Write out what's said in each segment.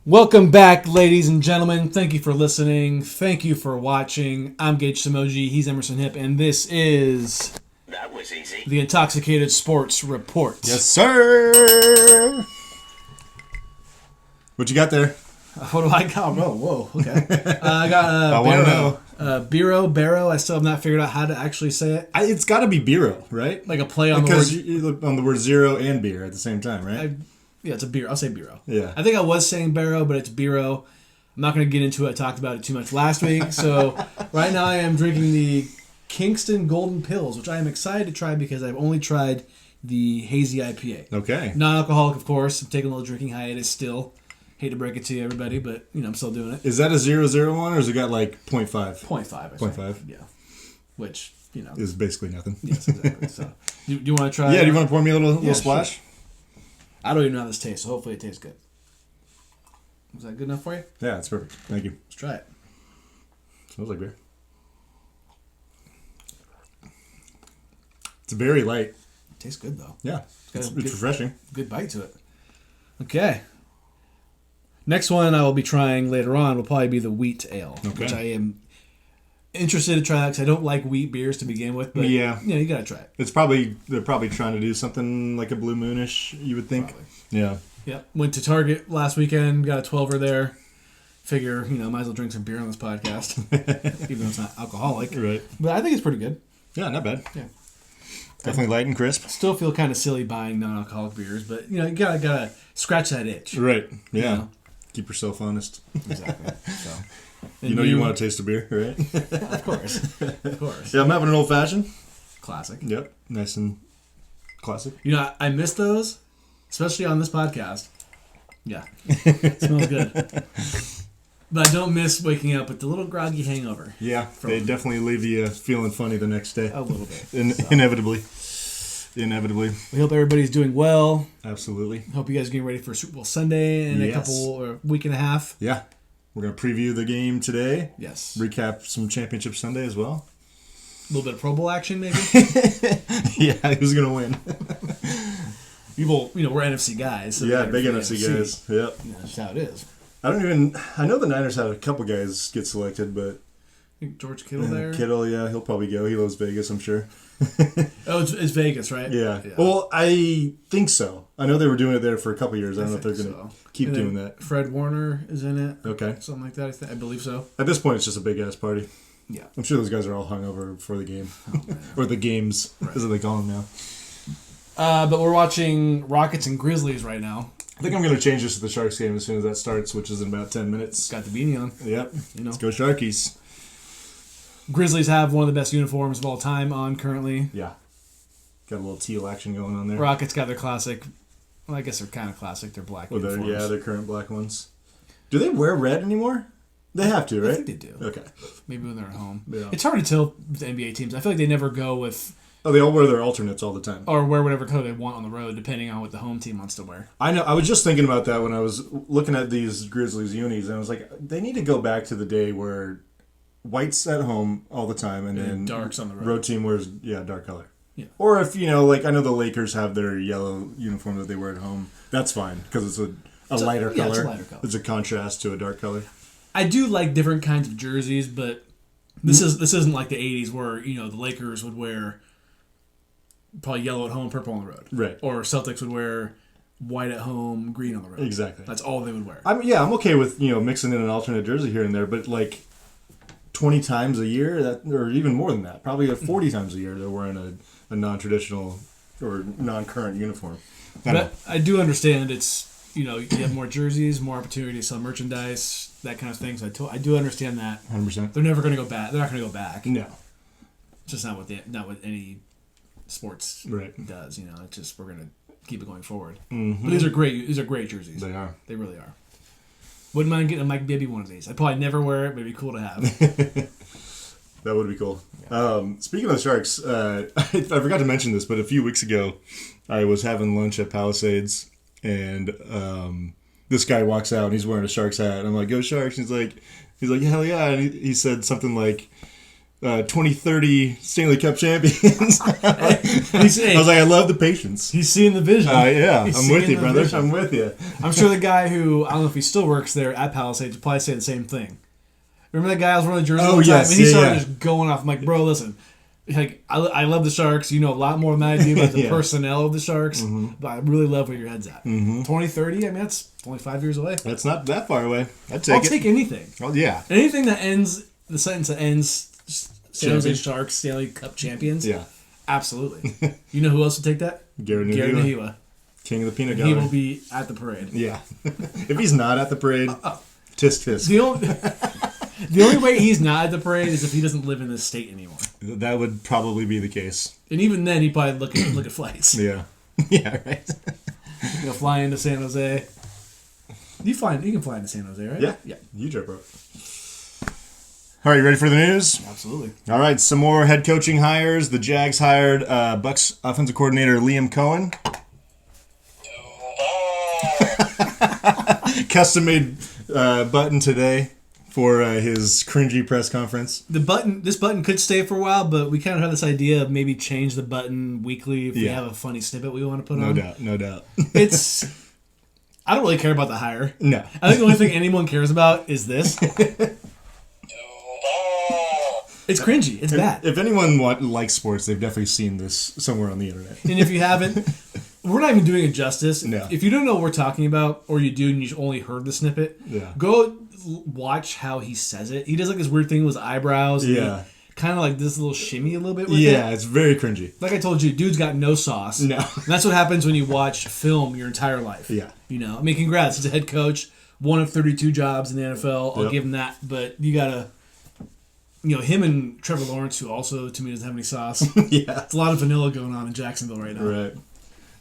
Welcome back, ladies and gentlemen. Thank you for listening. Thank you for watching. I'm Gage Samoji. He's Emerson Hip, and this is That was easy. the Intoxicated Sports Report. Yes, sir. What you got there? What do I got? Oh, whoa. Okay. I got I want to know. Barrow. I still have not figured out how to actually say it. It's got to be Biro, right? Like a play on Because the word. you look on the word zero and beer at the same time, right? Yeah, it's a beer. I'll say Biro. Yeah. I think I was saying Barrow, but it's Biro. I'm not going to get into it. I talked about it too much last week. So right now I am drinking the Kingston Golden Pills, which I am excited to try because I've only tried the hazy IPA. Okay. Non-alcoholic, of course. I'm taking a little drinking hiatus still. Hate to break it to you, everybody, but I'm still doing it. Is that a 001 or has it got like 0.5? 0.5. I think. 0.5? Yeah. Which, Is basically nothing. Yes, exactly. So, do you want to try? Yeah, do you want to pour me a little Yeah, splash? sure. I don't even know how this tastes, so hopefully it tastes good. Was that good enough for you? Yeah, it's perfect. Thank you. Let's try it. Smells like beer. It's very light. It tastes good, though. Yeah. got It's a good- refreshing. Good bite to it. Okay. Next one I will be trying later on will probably be the wheat ale, Okay. which I am interested to try because I don't like wheat beers to begin with. But Yeah. you gotta try it. They're probably trying to do something like a Blue Moonish, you would think. Probably. Yeah. Yep. Went to Target last weekend, got a 12er there. Figure, might as well drink some beer on this podcast, even though it's not alcoholic. Right. But I think it's pretty good. Yeah, not bad. Yeah. Definitely light and crisp. Still feel kind of silly buying non-alcoholic beers, but you gotta scratch that itch. Right. Yeah. know? Keep yourself honest. Exactly. So. You want to taste a beer, right? Of course. Of course. Yeah, I'm having an old fashioned. Classic. Yep. Nice and classic. I miss those, especially on this podcast. Yeah. It smells good. But I don't miss waking up with the little groggy hangover. Yeah, they definitely leave you feeling funny the next day. A little bit. Inevitably. Inevitably. We hope everybody's doing well. Absolutely. Hope you guys are getting ready for Super Bowl Sunday in a Yes. couple or week and a half. Yeah. We're going to preview the game today. Yes. Recap some Championship Sunday as well. A little bit of Pro Bowl action, maybe. Yeah, who's going to win? We're NFC guys. So Yeah, we're big for NFC guys. Yep. Yeah, that's how it is. I know the Niners had a couple guys get selected, but I think George Kittle there. Kittle, yeah, he'll probably go. He loves Vegas, I'm sure. Oh, it's Vegas, right? Yeah. Well, I think so. I know they were doing it there for a couple years. I don't know if they're think going to so. keep And then doing that. Fred Warner is in it. Okay. Something like that, I believe so. At this point, it's just a big ass party. Yeah. I'm sure those guys are all hungover before the game, Oh, man. or the games, as they call them now. But we're watching Rockets and Grizzlies right now. I think I'm going to change this to the Sharks game as soon as that starts, which is in about 10 minutes. Got the beanie on. Yep. You know. Let's go Sharkies. Grizzlies have one of the best uniforms of all time on currently. Yeah. Got a little teal action going on there. Rockets got their classic. Well, I guess they're kind of classic. They're black uniforms. Their current black ones. Do they wear red anymore? They have to, right? I think they do. Okay. Maybe when they're at home. Yeah. It's hard to tell with the NBA teams. I feel like they never go with Oh, they all wear their alternates all the time. or wear whatever color they want on the road, depending on what the home team wants to wear. I know. I was just thinking about that when I was looking at these Grizzlies unis, and I was like, they need to go back to the day where white's at home all the time, and then darks on the road. team wears dark color. Yeah. Or if like I know the Lakers have their yellow uniform that they wear at home. That's fine because it's a lighter color. It's a lighter color. It's a contrast to a dark color. I do like different kinds of jerseys, but this isn't like the '80s where the Lakers would wear probably yellow at home, purple on the road, Right. Or Celtics would wear white at home, green on the road. Exactly. That's all they would wear. I'm okay with mixing in an alternate jersey here and there, but like 20 times a year, or even more than that, probably 40 times a year, they're wearing a non-traditional or non-current uniform. But I do understand it's you have more jerseys, more opportunity to sell merchandise, that kind of thing. So I do understand that 100%. they're never going to go back. They're not going to go back. No. It's just not what any sports Right. does. It's just we're going to keep it going forward. Mm-hmm. But these are great. These are great jerseys. They are. They really are. Wouldn't mind getting a Mike Bibby one of these. I'd probably never wear it, but it'd be cool to have. That would be cool. Speaking of the Sharks, I forgot to mention this, but a few weeks ago, I was having lunch at Palisades, and this guy walks out, and he's wearing a Sharks hat. And I'm like, "Go Sharks!" And he's like, "Hell yeah!" And he said something like, 2030 Stanley Cup champions. I was like, I love the patience. He's seeing the vision. Yeah, He's I'm with seeing you, the brother. vision. I'm with you. I'm sure the guy who, I don't know if he still works there at Palisades, would probably say the same thing. Remember that guy I was wearing the jersey one time? Yes, And he started yeah. just going off. I'm like, bro, listen. Like, I love the Sharks. You know a lot more than I do about the Yeah. personnel of the Sharks. But I really love where your head's at. 2030, I mean, that's only 5 years away. That's not that far away. I'll I'll take anything. Oh, yeah. Anything that ends, the sentence that ends, San Jose Champion. Sharks, Stanley Cup champions. Yeah. Absolutely. You know who else would take that? Gary Gary Nahiwa. Nahiwa. King of the Peanut He Gallery. will be at the parade. Yeah. If he's not at the parade, tisk tisk. The only way he's not at the parade is if he doesn't live in this state anymore. That would probably be the case. And even then, he'd probably look at flights. Yeah. Yeah, right. Fly into San Jose. You can fly into San Jose, right? Yeah. Yeah. You jump rope. All right, you ready for the news? Absolutely. All right, some more head coaching hires. The Jags hired Bucks offensive coordinator Liam Cohen. Custom-made button today for his cringy press conference. This button could stay for a while, but we kind of have this idea of maybe change the button weekly if we Yeah. have a funny snippet we want to put No on. doubt, no doubt. It's. I don't really care about the hire. No. I think the only thing anyone cares about is this. It's cringy. It's bad. If anyone likes sports, they've definitely seen this somewhere on the internet. And if you haven't, we're not even doing it justice. No. If you don't know what we're talking about, or you do and you only heard the snippet, Yeah. go watch how he says it. He does like this weird thing with his eyebrows. Yeah. Kind of like this little shimmy a little bit with Yeah, it. it's very cringy. Like I told you, dude's got no sauce. No. And that's what happens when you watch film your entire life. Yeah. You know, I mean, congrats. He's a head coach, one of 32 jobs in the NFL. I'll Yep. give him that. But you got to, him and Trevor Lawrence, who also, to me, doesn't have any sauce. Yeah. It's a lot of vanilla going on in Jacksonville right now. Right.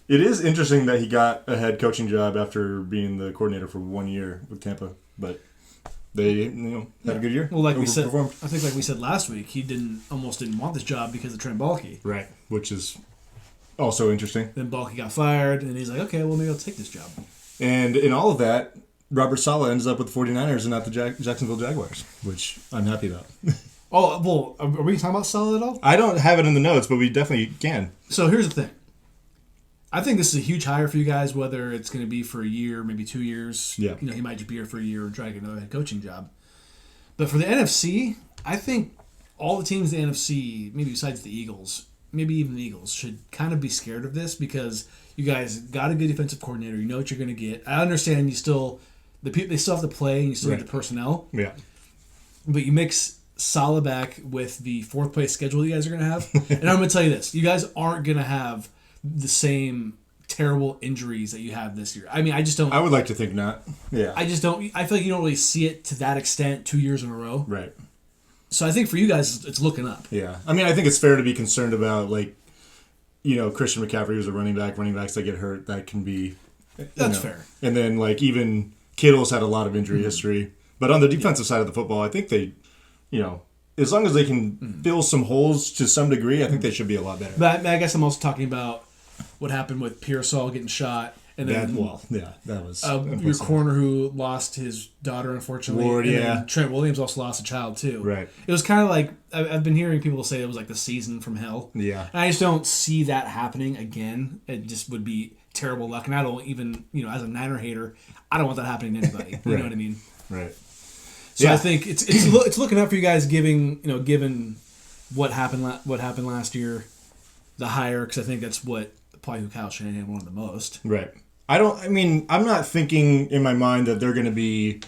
It is interesting that he got a head coaching job after being the coordinator for 1 year with Tampa, but they had a good year. Well, like we said, Overperformed. I think like we said last week, he almost didn't want this job because of Trent Baalke. Right, which is also interesting. Then Baalke got fired, and he's like, okay, well, maybe I'll take this job. And in all of that, Robert Saleh ends up with the 49ers and not the Jacksonville Jaguars, which I'm happy about. Oh, well, are we talking about Saleh at all? I don't have it in the notes, but we definitely can. So here's the thing. I think this is a huge hire for you guys, whether it's going to be for a year, maybe 2 years. Yeah. He might just be here for a year and try to get another head coaching job. But for the NFC, I think all the teams in the NFC, maybe besides the Eagles, maybe even the Eagles, should kind of be scared of this because you guys got a good defensive coordinator. You know what you're going to get. I understand they still have to play and you still Right. have the personnel. Yeah. But you mix Saleh back with the fourth place schedule you guys are going to have. And I'm going to tell you this. You guys aren't going to have the same terrible injuries that you have this year. I mean, I just don't. I would like to think not. Yeah. I just don't. I feel like you don't really see it to that extent 2 years in a row. Right. So I think for you guys, it's looking up. Yeah. I mean, I think it's fair to be concerned about, Christian McCaffrey was a running back. Running backs that get hurt, that can be... That's fair. And then, even Kittle's had a lot of injury history. But on the defensive side of the football, I think they, as long as they can fill some holes to some degree, I think they should be a lot better. But I guess I'm also talking about what happened with Pearsall getting shot. And then that was... your unprecedented. corner who lost his daughter, unfortunately. Ward, and yeah. then Trent Williams also lost a child, too. Right. It was kind of like, I've been hearing people say it was like the season from hell. Yeah. And I just don't see that happening again. It just would be terrible luck. And I don't even, as a Niner hater, I don't want that happening to anybody. You know what I mean? Right. So Yeah. I think it's looking up for you guys, given what happened last year, the hire, because I think that's what probably who Kyle Shanahan wanted the most. Right. I'm not thinking in my mind that they're going to be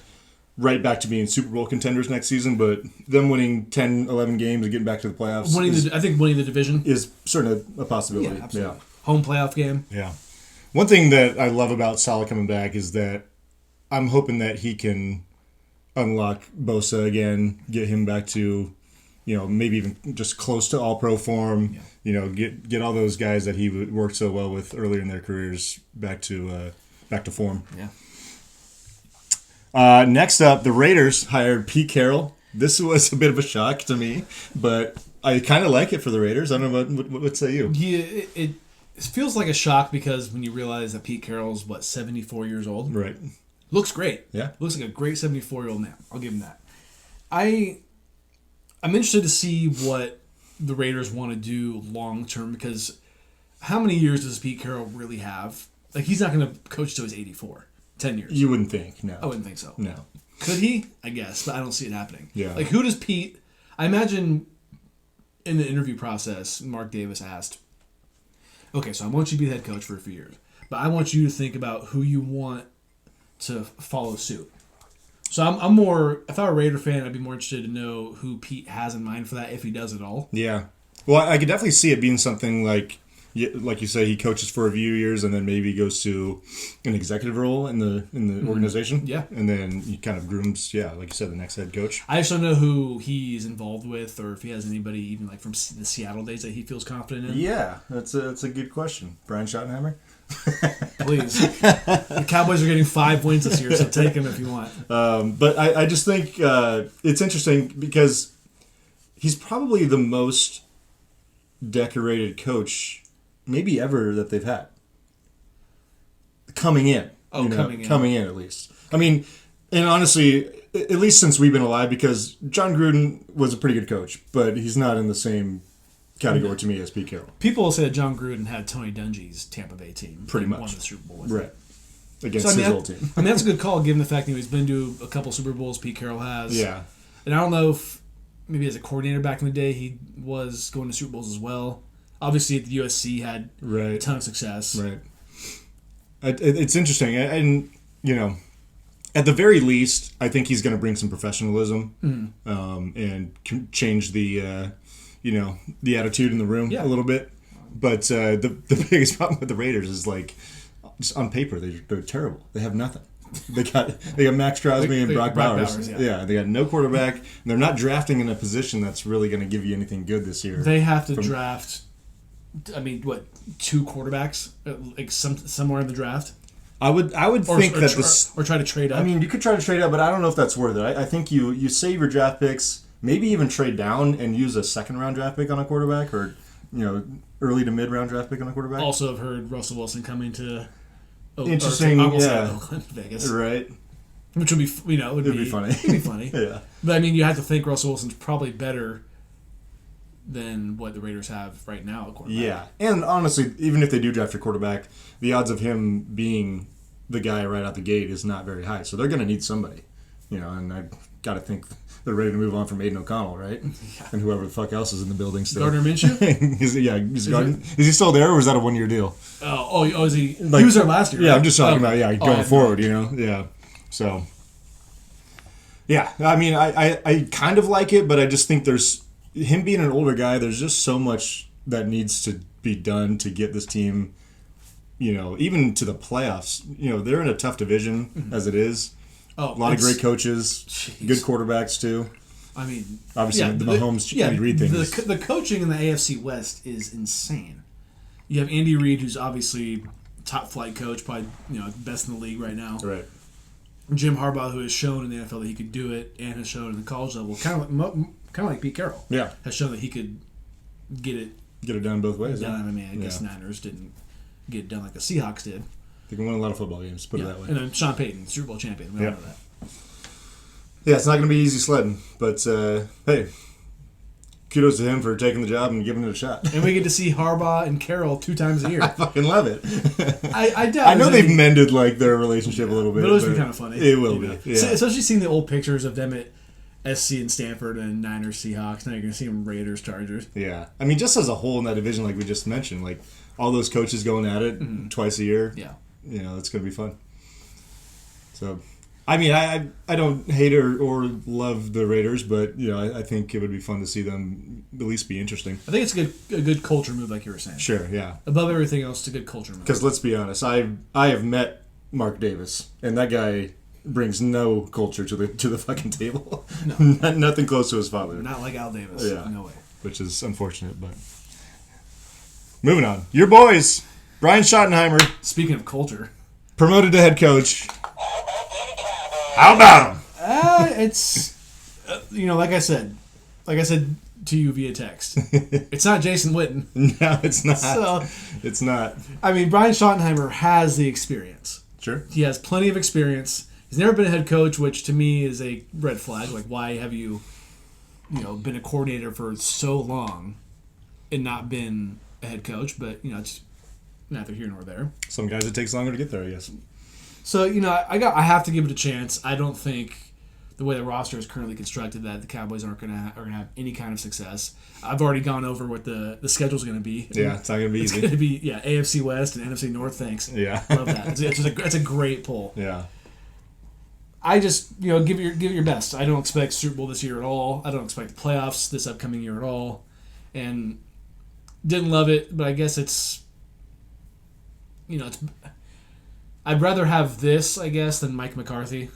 right back to being Super Bowl contenders next season, but them winning 10, 11 games and getting back to the playoffs I think winning the division is certainly a possibility. Yeah, absolutely. Home playoff game. Yeah. One thing that I love about Saleh coming back is that I'm hoping that he can unlock Bosa again, get him back to, maybe even just close to all-pro form. Yeah. Get all those guys that he worked so well with earlier in their careers back to form. Yeah. Next up, the Raiders hired Pete Carroll. This was a bit of a shock to me, but I kind of like it for the Raiders. I don't know what say you. Yeah, it feels like a shock because when you realize that Pete Carroll's 74 years old. Right. Looks great. Yeah. Looks like a great 74-year-old man. I'll give him that. I I'm interested to see what the Raiders want to do long term, because how many years does Pete Carroll really have? Like, he's not going to coach till he's 84. 10 years. You wouldn't think, no. I wouldn't think so. No. Could he? I guess, but I don't see it happening. Yeah. Like, who does Pete... I imagine in the interview process, Mark Davis asked, okay, so I want you to be the head coach for a few years, but I want you to think about who you want to follow suit. So I'm more... If I were a Raider fan, I'd be more interested to know who Pete has in mind for that, if he does at all. Yeah. Well, I could definitely see it being something like you say, he coaches for a few years and then maybe goes to an executive role in the organization. Yeah. And then he kind of grooms, like you said, the next head coach. I just don't know who he's involved with, or if he has anybody even like from the Seattle days that he feels confident in. Yeah, that's a good question. Brian Schottenheimer? Please. The Cowboys are getting 5 wins this year, so take him if you want. But I just think it's interesting because he's probably the most decorated coach maybe ever that they've had. Coming in. Oh, coming in at least. I mean, and honestly, at least since we've been alive, because John Gruden was a pretty good coach, but he's not in the same category to me as Pete Carroll. People will say that John Gruden had Tony Dungy's Tampa Bay team. Pretty much. Won the Super Bowl with. Right. Against his old team. I mean, that's a good call given the fact that he's been to a couple Super Bowls Pete Carroll has. Yeah. And I don't know if maybe as a coordinator back in the day he was going to Super Bowls as well. Obviously at the USC had a ton of success. Right. It's interesting. And, at the very least, I think he's going to bring some professionalism and change the, the attitude in the room a little bit. But the biggest problem with the Raiders is, like, just on paper, they're terrible. They have nothing. They got Max Crosby and Brock Bowers. Yeah, they got no quarterback. And they're not drafting in a position that's really going to give you anything good this year. They have to draft, 2 quarterbacks, like somewhere in the draft. I would think that this, or try to trade up. I mean, you could try to trade up, but I don't know if that's worth it. I think you save your draft picks, maybe even trade down and use a second-round draft pick on a quarterback, or early to mid-round draft pick on a quarterback. Also, I've heard Russell Wilson coming to Oakland, Vegas, right? Which would be it'd be funny. It'd be funny. Yeah, but I mean, you have to think Russell Wilson's probably better than what the Raiders have right now at quarterback. Yeah, and honestly, even if they do draft a quarterback, the odds of him being the guy right out the gate is not very high. So they're going to need somebody, and I got to think they're ready to move on from Aiden O'Connell, right? Yeah. And whoever the fuck else is in the building still. Gardner Minshew? Is he still there, or is that a 1-year deal? Is he? He was there last year. Yeah, right? I'm just talking about going forward. Yeah. So, yeah, I mean, I kind of like it, but I just think there's him being an older guy. There's just so much that needs to be done to get this team, even to the playoffs. They're in a tough division as it is. A lot of great coaches, good quarterbacks too. I mean, obviously the Mahomes, Andy Reid thing. The coaching in the AFC West is insane. You have Andy Reid, who's obviously top flight coach, probably best in the league right now. Right. Jim Harbaugh, who has shown in the NFL that he could do it, and has shown in the college level, kind of like Pete Carroll. Yeah. Has shown that he could get it done both ways. Done. I mean, I guess Niners didn't get it done like the Seahawks did. They can win a lot of football games, put it that way. And then Sean Payton, Super Bowl champion. We all know that. Yeah, it's not going to be easy sledding, but hey, kudos to him for taking the job and giving it a shot. And we get to see Harbaugh and Carroll 2 times a year. I fucking love it. I know they've mended their relationship a little bit. But it'll be kind of funny. It will be. Yeah. Especially seeing the old pictures of them at SC and Stanford and Niners, Seahawks. Now you're going to see them Raiders, Chargers. Yeah. I mean, just as a whole in that division, like we just mentioned, like all those coaches going at it twice a year. Yeah. It's going to be fun. So, I mean, I don't hate or love the Raiders, but I think it would be fun to see them at least be interesting. I think it's a good culture move, like you were saying. Sure, yeah. Above everything else, it's a good culture move. Because let's be honest, I have met Mark Davis, and that guy brings no culture to the fucking table. No, nothing close to his father. Not like Al Davis. Yeah, no way. Which is unfortunate, but moving on. Your boys, Brian Schottenheimer. Speaking of culture, promoted to head coach. How about him? It's like I said to you via text. It's not Jason Witten. No, it's not. So, it's not. I mean, Brian Schottenheimer has the experience. Sure. He has plenty of experience. He's never been a head coach, which to me is a red flag. Like, why have you been a coordinator for so long and not been a head coach, but it's neither here nor there. Some guys it takes longer to get there, I guess. So I have to give it a chance. I don't think the way the roster is currently constructed that the Cowboys are gonna have any kind of success. I've already gone over what the schedule's going to be. Yeah, it's not going to be easy. It's going to be AFC West and NFC North. Thanks. Yeah, love that. It's a great poll. Yeah. I just give it your best. I don't expect Super Bowl this year at all. I don't expect the playoffs this upcoming year at all, and didn't love it. But I guess it's I'd rather have this, I guess, than Mike McCarthy.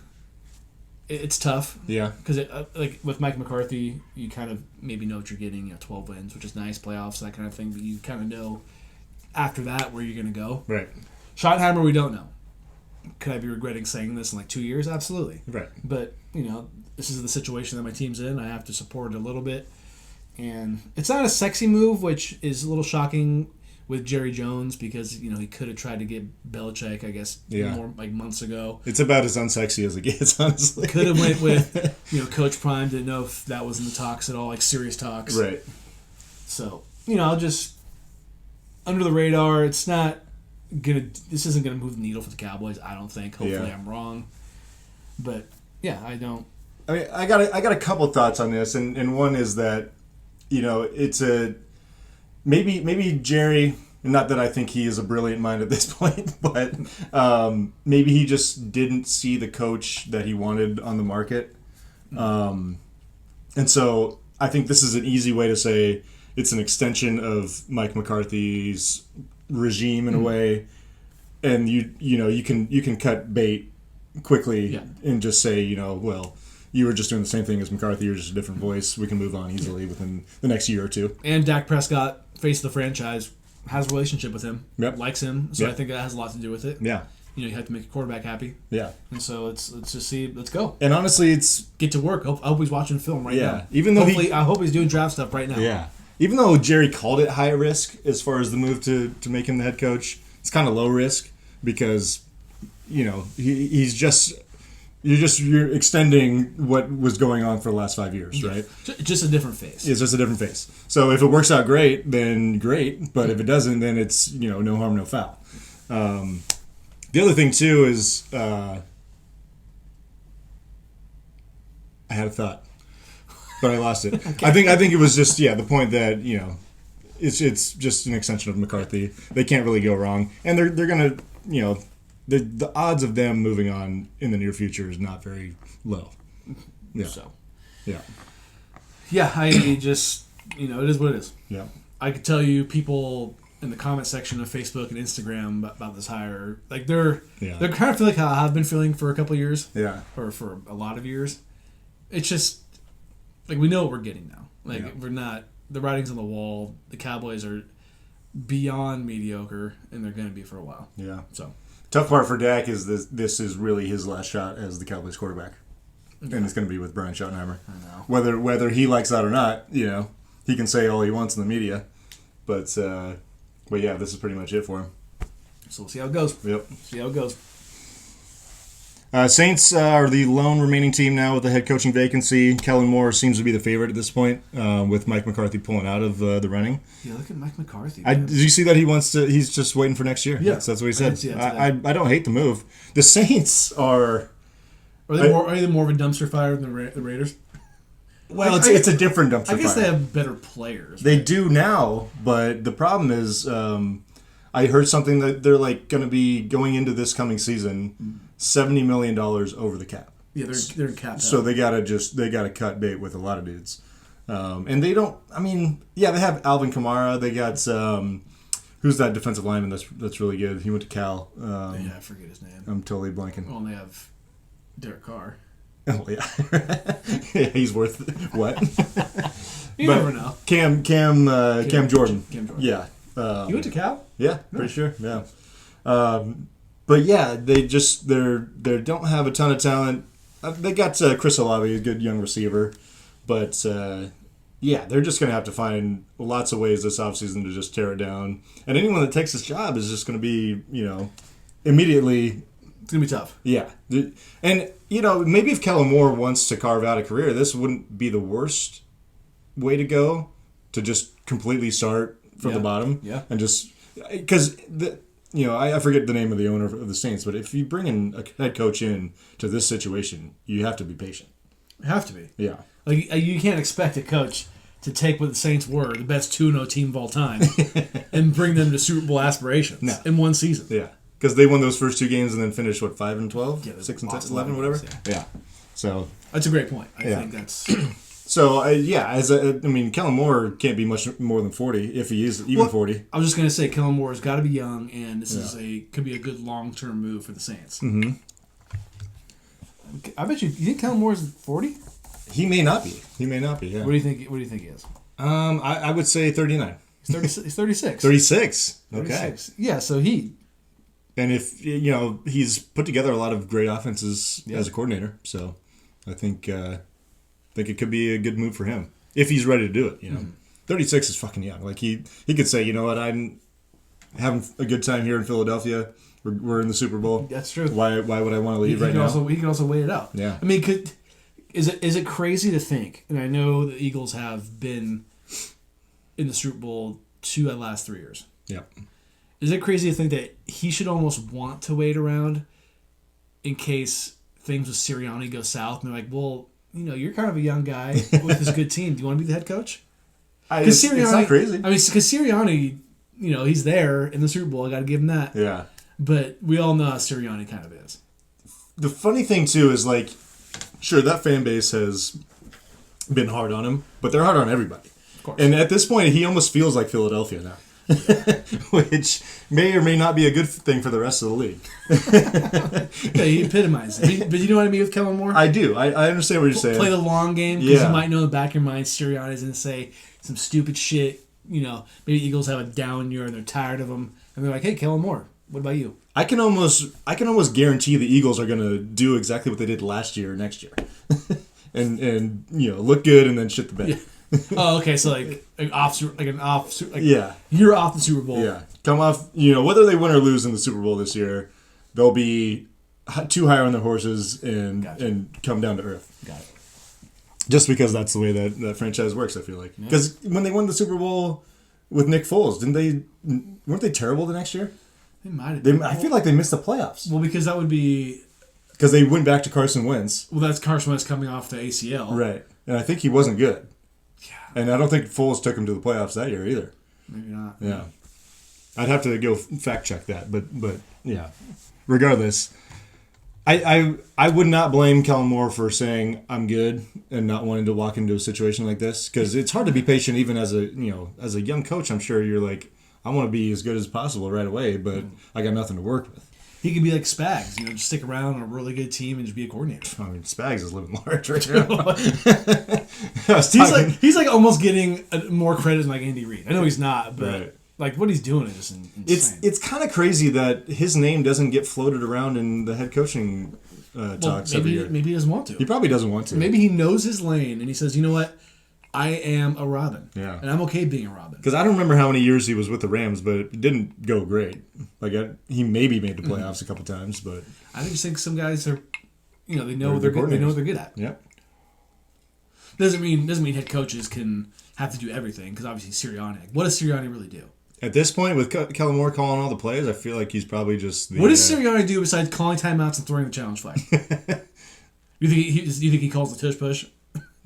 It's tough. Yeah. Because like with Mike McCarthy, you kind of maybe know what you're getting. 12 wins, which is nice, playoffs, that kind of thing. But you kind of know after that where you're going to go. Right. Schottenheimer, we don't know. Could I be regretting saying this in 2 years? Absolutely. Right. But this is the situation that my team's in. I have to support it a little bit, and it's not a sexy move, which is a little shocking with Jerry Jones because he could have tried to get Belichick, I guess, more months ago. It's about as unsexy as it gets, honestly. Could have went with Coach Prime. Didn't know if that was in the talks at all, serious talks. Right. So I'll just under the radar. It's not gonna. This isn't gonna move the needle for the Cowboys. I don't think. Hopefully, I'm wrong. But I don't. I mean, I got a couple thoughts on this, and one is that it's a. Maybe Jerry, not that I think he is a brilliant mind at this point, but maybe he just didn't see the coach that he wanted on the market. And so I think this is an easy way to say it's an extension of Mike McCarthy's regime in a way. And you can cut bait quickly and just say, well, you were just doing the same thing as McCarthy. You're just a different voice. We can move on easily within the next year or two. And Dak Prescott, face of the franchise, has a relationship with him. Yep. Likes him. So I think that has a lot to do with it. Yeah. You have to make a quarterback happy. Yeah. And so let's just see. Let's go. And honestly, it's get to work. I hope he's watching film right now. Even though I hope he's doing draft stuff right now. Yeah. Even though Jerry called it high risk as far as the move to make him the head coach, it's kind of low risk because he's just. You're extending what was going on for the last 5 years, right? Just a different face. It's just a different face. So if it works out great, then great. But if it doesn't, then it's no harm, no foul. The other thing too is I had a thought, but I lost it. Okay. I think it was just the point that it's just an extension of McCarthy. They can't really go wrong, and they're gonna The odds of them moving on in the near future is not very low. Yeah. So. Yeah. Yeah, I just, it is what it is. Yeah. I could tell you people in the comment section of Facebook and Instagram about this hire, they're kind of feeling how I've been feeling for a couple of years. Yeah. Or for a lot of years. It's just, we know what we're getting now. We're not, the writing's on the wall. The Cowboys are beyond mediocre, and they're going to be for a while. Yeah. So. Tough part for Dak is this is really his last shot as the Cowboys quarterback, and it's going to be with Brian Schottenheimer. I know. Whether he likes that or not, he can say all he wants in the media, but yeah, this is pretty much it for him. So we'll see how it goes. Yep. See how it goes. Saints are the lone remaining team now with the head coaching vacancy. Kellen Moore seems to be the favorite at this point, with Mike McCarthy pulling out of the running. Yeah, look at Mike McCarthy. Did you see that he's just waiting for next year? Yeah. That's what he said. I don't hate the move. The Saints are... Are they more of a dumpster fire than the Raiders? Well, it's a different dumpster fire. I guess they have better players. They do now, but the problem is... I heard something that they're going to be going into this coming season $70 million over the cap. Yeah, they're in cap. So they gotta cut bait with a lot of dudes, and they don't. I mean, they have Alvin Kamara. They got who's that defensive lineman that's really good. He went to Cal. I forget his name. I'm totally blanking. Well, and they have Derek Carr. Oh yeah, yeah, he's worth what? You never know. Cam Jordan. Cam Jordan. Yeah. You went to Cal? Yeah, pretty sure. Yeah. But yeah, they don't have a ton of talent. They got Chris Olave, a good young receiver, but they're just going to have to find lots of ways this offseason to just tear it down. And anyone that takes this job is just going to be, immediately. It's going to be tough. Yeah. And, maybe if Kellen Moore wants to carve out a career, this wouldn't be the worst way to go to just completely start from the bottom. Yeah. And just because I forget the name of the owner of the Saints, but if you bring in a head coach in to this situation, you have to be patient. You have to be. Yeah. Like you can't expect a coach to take what the Saints were, the best 2-0 team of all time, and bring them to Super Bowl aspirations in one season. Yeah. Because they won those first 2 games and then finished 5-12, Yeah, 6-11, whatever. Games, yeah. So that's a great point. I think that's. So Kellen Moore can't be much more than 40 if he is even 40. I was just gonna say Kellen Moore has got to be young, and this could be a good long-term move for the Saints. Mm-hmm. I bet you think Kellen Moore is 40? He may not be. Yeah. What do you think? What do you think he is? I would say 39. He's 36. 36. Okay. 36. Yeah. So and if he's put together a lot of great offenses as a coordinator, so I think it could be a good move for him if he's ready to do it. 36 is fucking young. Like he could say, you know what, I'm having a good time here in Philadelphia. We're in the Super Bowl. That's true. Why would I want to leave right now? He can also wait it out. Yeah. I mean, is it crazy to think? And I know the Eagles have been in the Super Bowl 2 of the last 3 years. Yep. Is it crazy to think that he should almost want to wait around in case things with Sirianni go south? And they're like, well, you're kind of a young guy with this good team. Do you want to be the head coach? It's not crazy. I mean, because Sirianni, he's there in the Super Bowl. I got to give him that. Yeah. But we all know how Sirianni kind of is. The funny thing, too, is sure, that fan base has been hard on him, but they're hard on everybody. Of course. And at this point, he almost feels like Philadelphia now, which may or may not be a good thing for the rest of the league. Yeah, he epitomized it. But you know what I mean with Kellen Moore? I do. I understand what you're saying. Play the long game because you might know in the back of your mind Sirianni's going to say some stupid shit. Maybe Eagles have a down year and they're tired of him. And they're like, hey, Kellen Moore, what about you? I can almost guarantee the Eagles are going to do exactly what they did last year or next year. and look good and then shit the bed. Yeah. Oh, okay. So you're off the Super Bowl. Yeah, come off. Whether they win or lose in the Super Bowl this year, they'll be too high on their horses and come down to earth. Got it. Just because that's the way that franchise works, I feel like. Because when they won the Super Bowl with Nick Foles, weren't they terrible the next year? They might have been. I feel like they missed the playoffs. Well, because that would be. Because they went back to Carson Wentz. Well, that's Carson Wentz coming off the ACL. Right. And I think he wasn't good. Yeah. And I don't think Foles took him to the playoffs that year either. Maybe not. Yeah. I'd have to go fact check that, but yeah. Regardless, I would not blame Kellen Moore for saying I'm good and not wanting to walk into a situation like this, because it's hard to be patient even as a young coach. I'm sure you're like, I want to be as good as possible right away, but I got nothing to work with. He could be like Spags, just stick around on a really good team and just be a coordinator. I mean, Spags is living large right now. he's like almost getting more credit than like Andy Reid. I know he's not, but right. Like what he's doing is just insane. It's kind of crazy that his name doesn't get floated around in the head coaching talks every year. Maybe he doesn't want to. He probably doesn't want to. Maybe he knows his lane and he says, you know what? I am a Robin. Yeah. And I'm okay being a Robin. Because I don't remember how many years he was with the Rams, but it didn't go great. He maybe made the playoffs a couple times, but I just think some guys are, they know they're good. They know what they're good at. Yep. Doesn't mean head coaches can have to do everything, because obviously Sirianni. What does Sirianni really do? At this point, with Kellen Moore calling all the plays, I feel like he's probably just the... What does Sirianni do besides calling timeouts and throwing the challenge flag? You think he calls the tush push?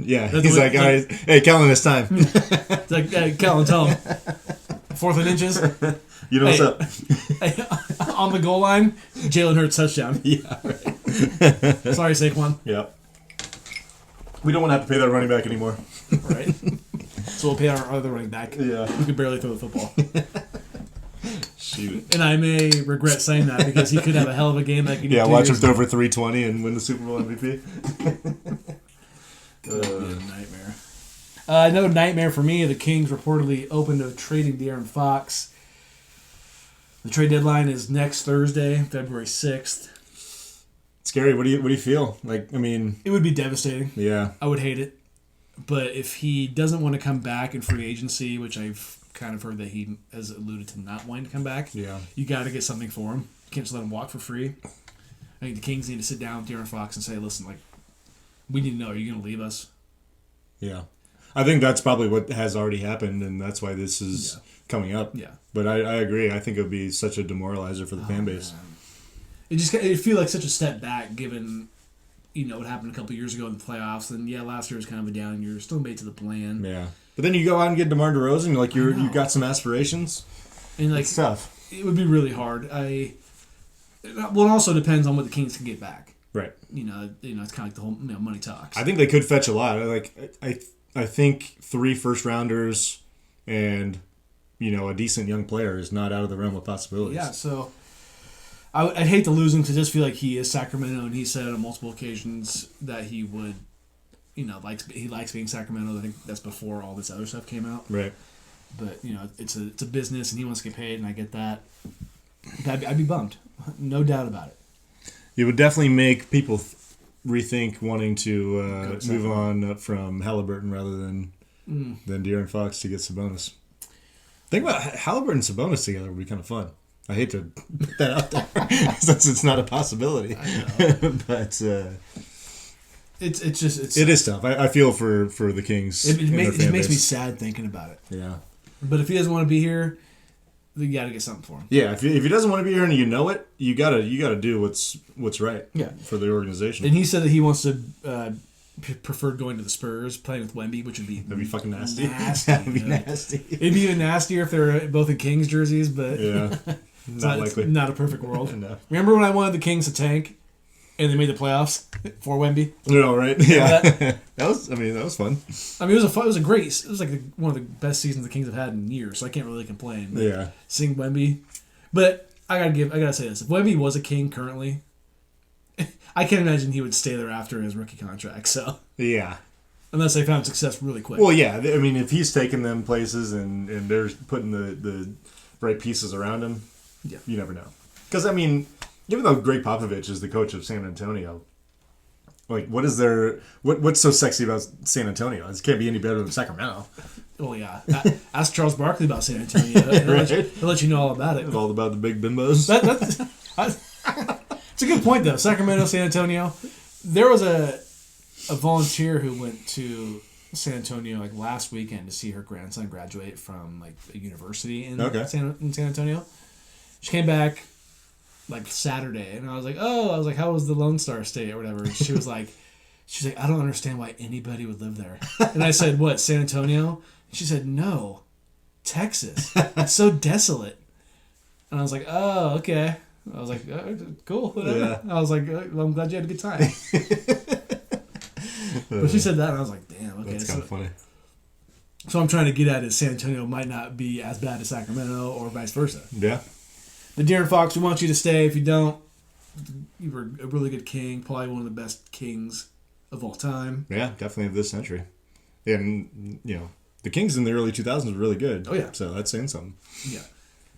Yeah, he's like, all right, hey, Kellen, it's time. It's like, hey, Kellen, tell him. 4th and inches. You know what's up. Hey, on the goal line, Jalen Hurts touchdown. Yeah, right. Sorry, Saquon. Yep. We don't want to have to pay that running back anymore. Right. So we'll pay our other running back. Yeah. Who can barely throw the football. Shoot. And I may regret saying that, because he could have a hell of a game that could. Yeah, watch him throw for 320 and win the Super Bowl MVP. Nightmare. Another nightmare for me. The Kings reportedly open to trading De'Aaron Fox. The trade deadline is next Thursday, February 6th. Scary. What do you feel? Like, I mean, it would be devastating. Yeah. I would hate it. But if he doesn't want to come back in free agency, which I've kind of heard that he has alluded to not wanting to come back, you got to get something for him. You can't just let him walk for free. I think the Kings need to sit down with De'Aaron Fox and say, listen, like, we need to know, are you going to leave us? Yeah. I think that's probably what has already happened, and that's why this is coming up. Yeah. But I agree. I think it would be such a demoralizer for the fan base. Man. It feels like such a step back given, what happened a couple years ago in the playoffs. And last year was kind of a down year. Still made to the play-in. Yeah. But then you go out and get DeMar DeRozan, like you got some aspirations. And like it's tough. It would be really hard. It also depends on what the Kings can get back. Right. It's kind of like the whole money talks. I think they could fetch a lot. I think 3 first-rounders and a decent young player is not out of the realm of possibilities. Yeah, so I'd hate to lose him because I just feel like he is Sacramento, and he said on multiple occasions that he would, he likes being Sacramento. I think that's before all this other stuff came out. Right. But it's a business, and he wants to get paid, and I get that. I'd be bummed, no doubt about it. It would definitely make people rethink wanting to move on from Halliburton rather than De'Aaron Fox to get Sabonis. Think about Halliburton and Sabonis together would be kind of fun. I hate to put that out there since it's not a possibility. But it is tough. I feel for the Kings. It makes me sad thinking about it. Yeah. But if he doesn't want to be here, you got to get something for him. Yeah. If he doesn't want to be here and you gotta do what's right. Yeah. For the organization. And he said that he wants to. Preferred going to the Spurs, playing with Wemby, which would be fucking nasty. That'd be nasty. It'd be even nastier if they were both in Kings jerseys, but not likely. It's not a perfect world. No. Remember when I wanted the Kings to tank, and they made the playoffs for Wemby? No, right? Yeah, that was fun. I mean, it was like one of the best seasons the Kings have had in years, so I can't really complain. Yeah, seeing Wemby, but I gotta say this: if Wemby was a King currently, I can't imagine he would stay there after his rookie contract. So yeah, unless they found success really quick. Well, yeah, I mean, if he's taking them places and they're putting the right pieces around him, you never know. Because I mean, even though Greg Popovich is the coach of San Antonio, like, what's so sexy about San Antonio? It can't be any better than Sacramento. Oh yeah, ask Charles Barkley about San Antonio. He'll let you know all about it. It's all about the big bimbos. It's a good point though. Sacramento, San Antonio. There was a volunteer who went to San Antonio like last weekend to see her grandson graduate from like a university in San Antonio. She came back like Saturday, and I was like, how was the Lone Star State or whatever? And she's like, I don't understand why anybody would live there. And I said, what, San Antonio? And she said, no, Texas. It's so desolate. And I was like, oh, okay. I was like, cool, whatever. Yeah. I was like, well, I'm glad you had a good time. But she said that, and I was like, damn, okay. That's kind of funny. So I'm trying to get at is San Antonio might not be as bad as Sacramento or vice versa. Yeah. But De'Aaron Fox, we want you to stay. If you don't, you were a really good King, probably one of the best Kings of all time. Yeah, definitely of this century. And, the Kings in the early 2000s were really good. Oh, yeah. So that's saying something. Yeah.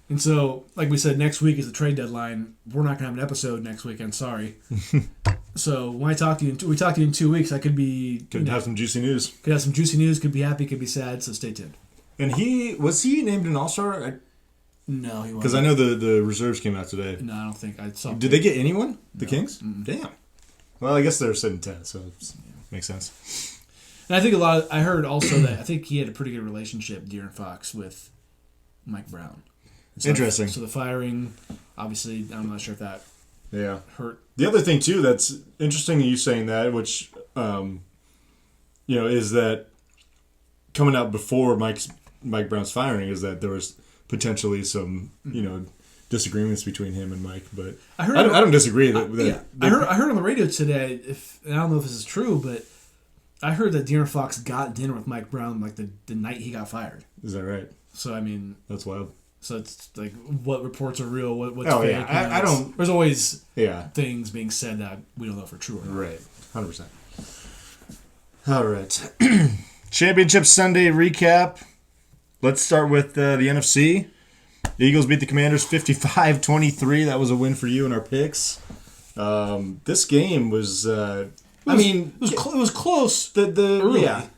And so, like we said, next week is the trade deadline. We're not going to have an episode next weekend. Sorry. So when I talk to you, we talk to you in 2 weeks. I could be have some juicy news. Could have some juicy news. Could be happy. Could be sad. So stay tuned. And was he named an All-Star? No, he wasn't. Because I know the reserves came out today. No, I don't think I saw. Did they get anyone? The Kings? Mm-mm. Damn. Well, I guess they're sitting 10, so it makes sense. And I think I heard also that I think he had a pretty good relationship, De'Aaron Fox, with Mike Brown. Interesting. So the firing, obviously, I'm not sure if that hurt. The other thing, too, that's interesting you saying that, which, is that coming out before Mike Brown's firing is that there was potentially some, disagreements between him and Mike. But I don't disagree. I heard on the radio today, I don't know if this is true, but I heard that De'Aaron Fox got dinner with Mike Brown like the night he got fired. Is that right? So, I mean... That's wild. So it's like what reports are real, what's fake. Yeah. I don't... There's always things being said that we don't know if are true or not. Right. 100%. All right. Championship Sunday recap. Let's start with the NFC. The Eagles beat the Commanders 55-23. That was a win for you in our picks. This game was... it was close.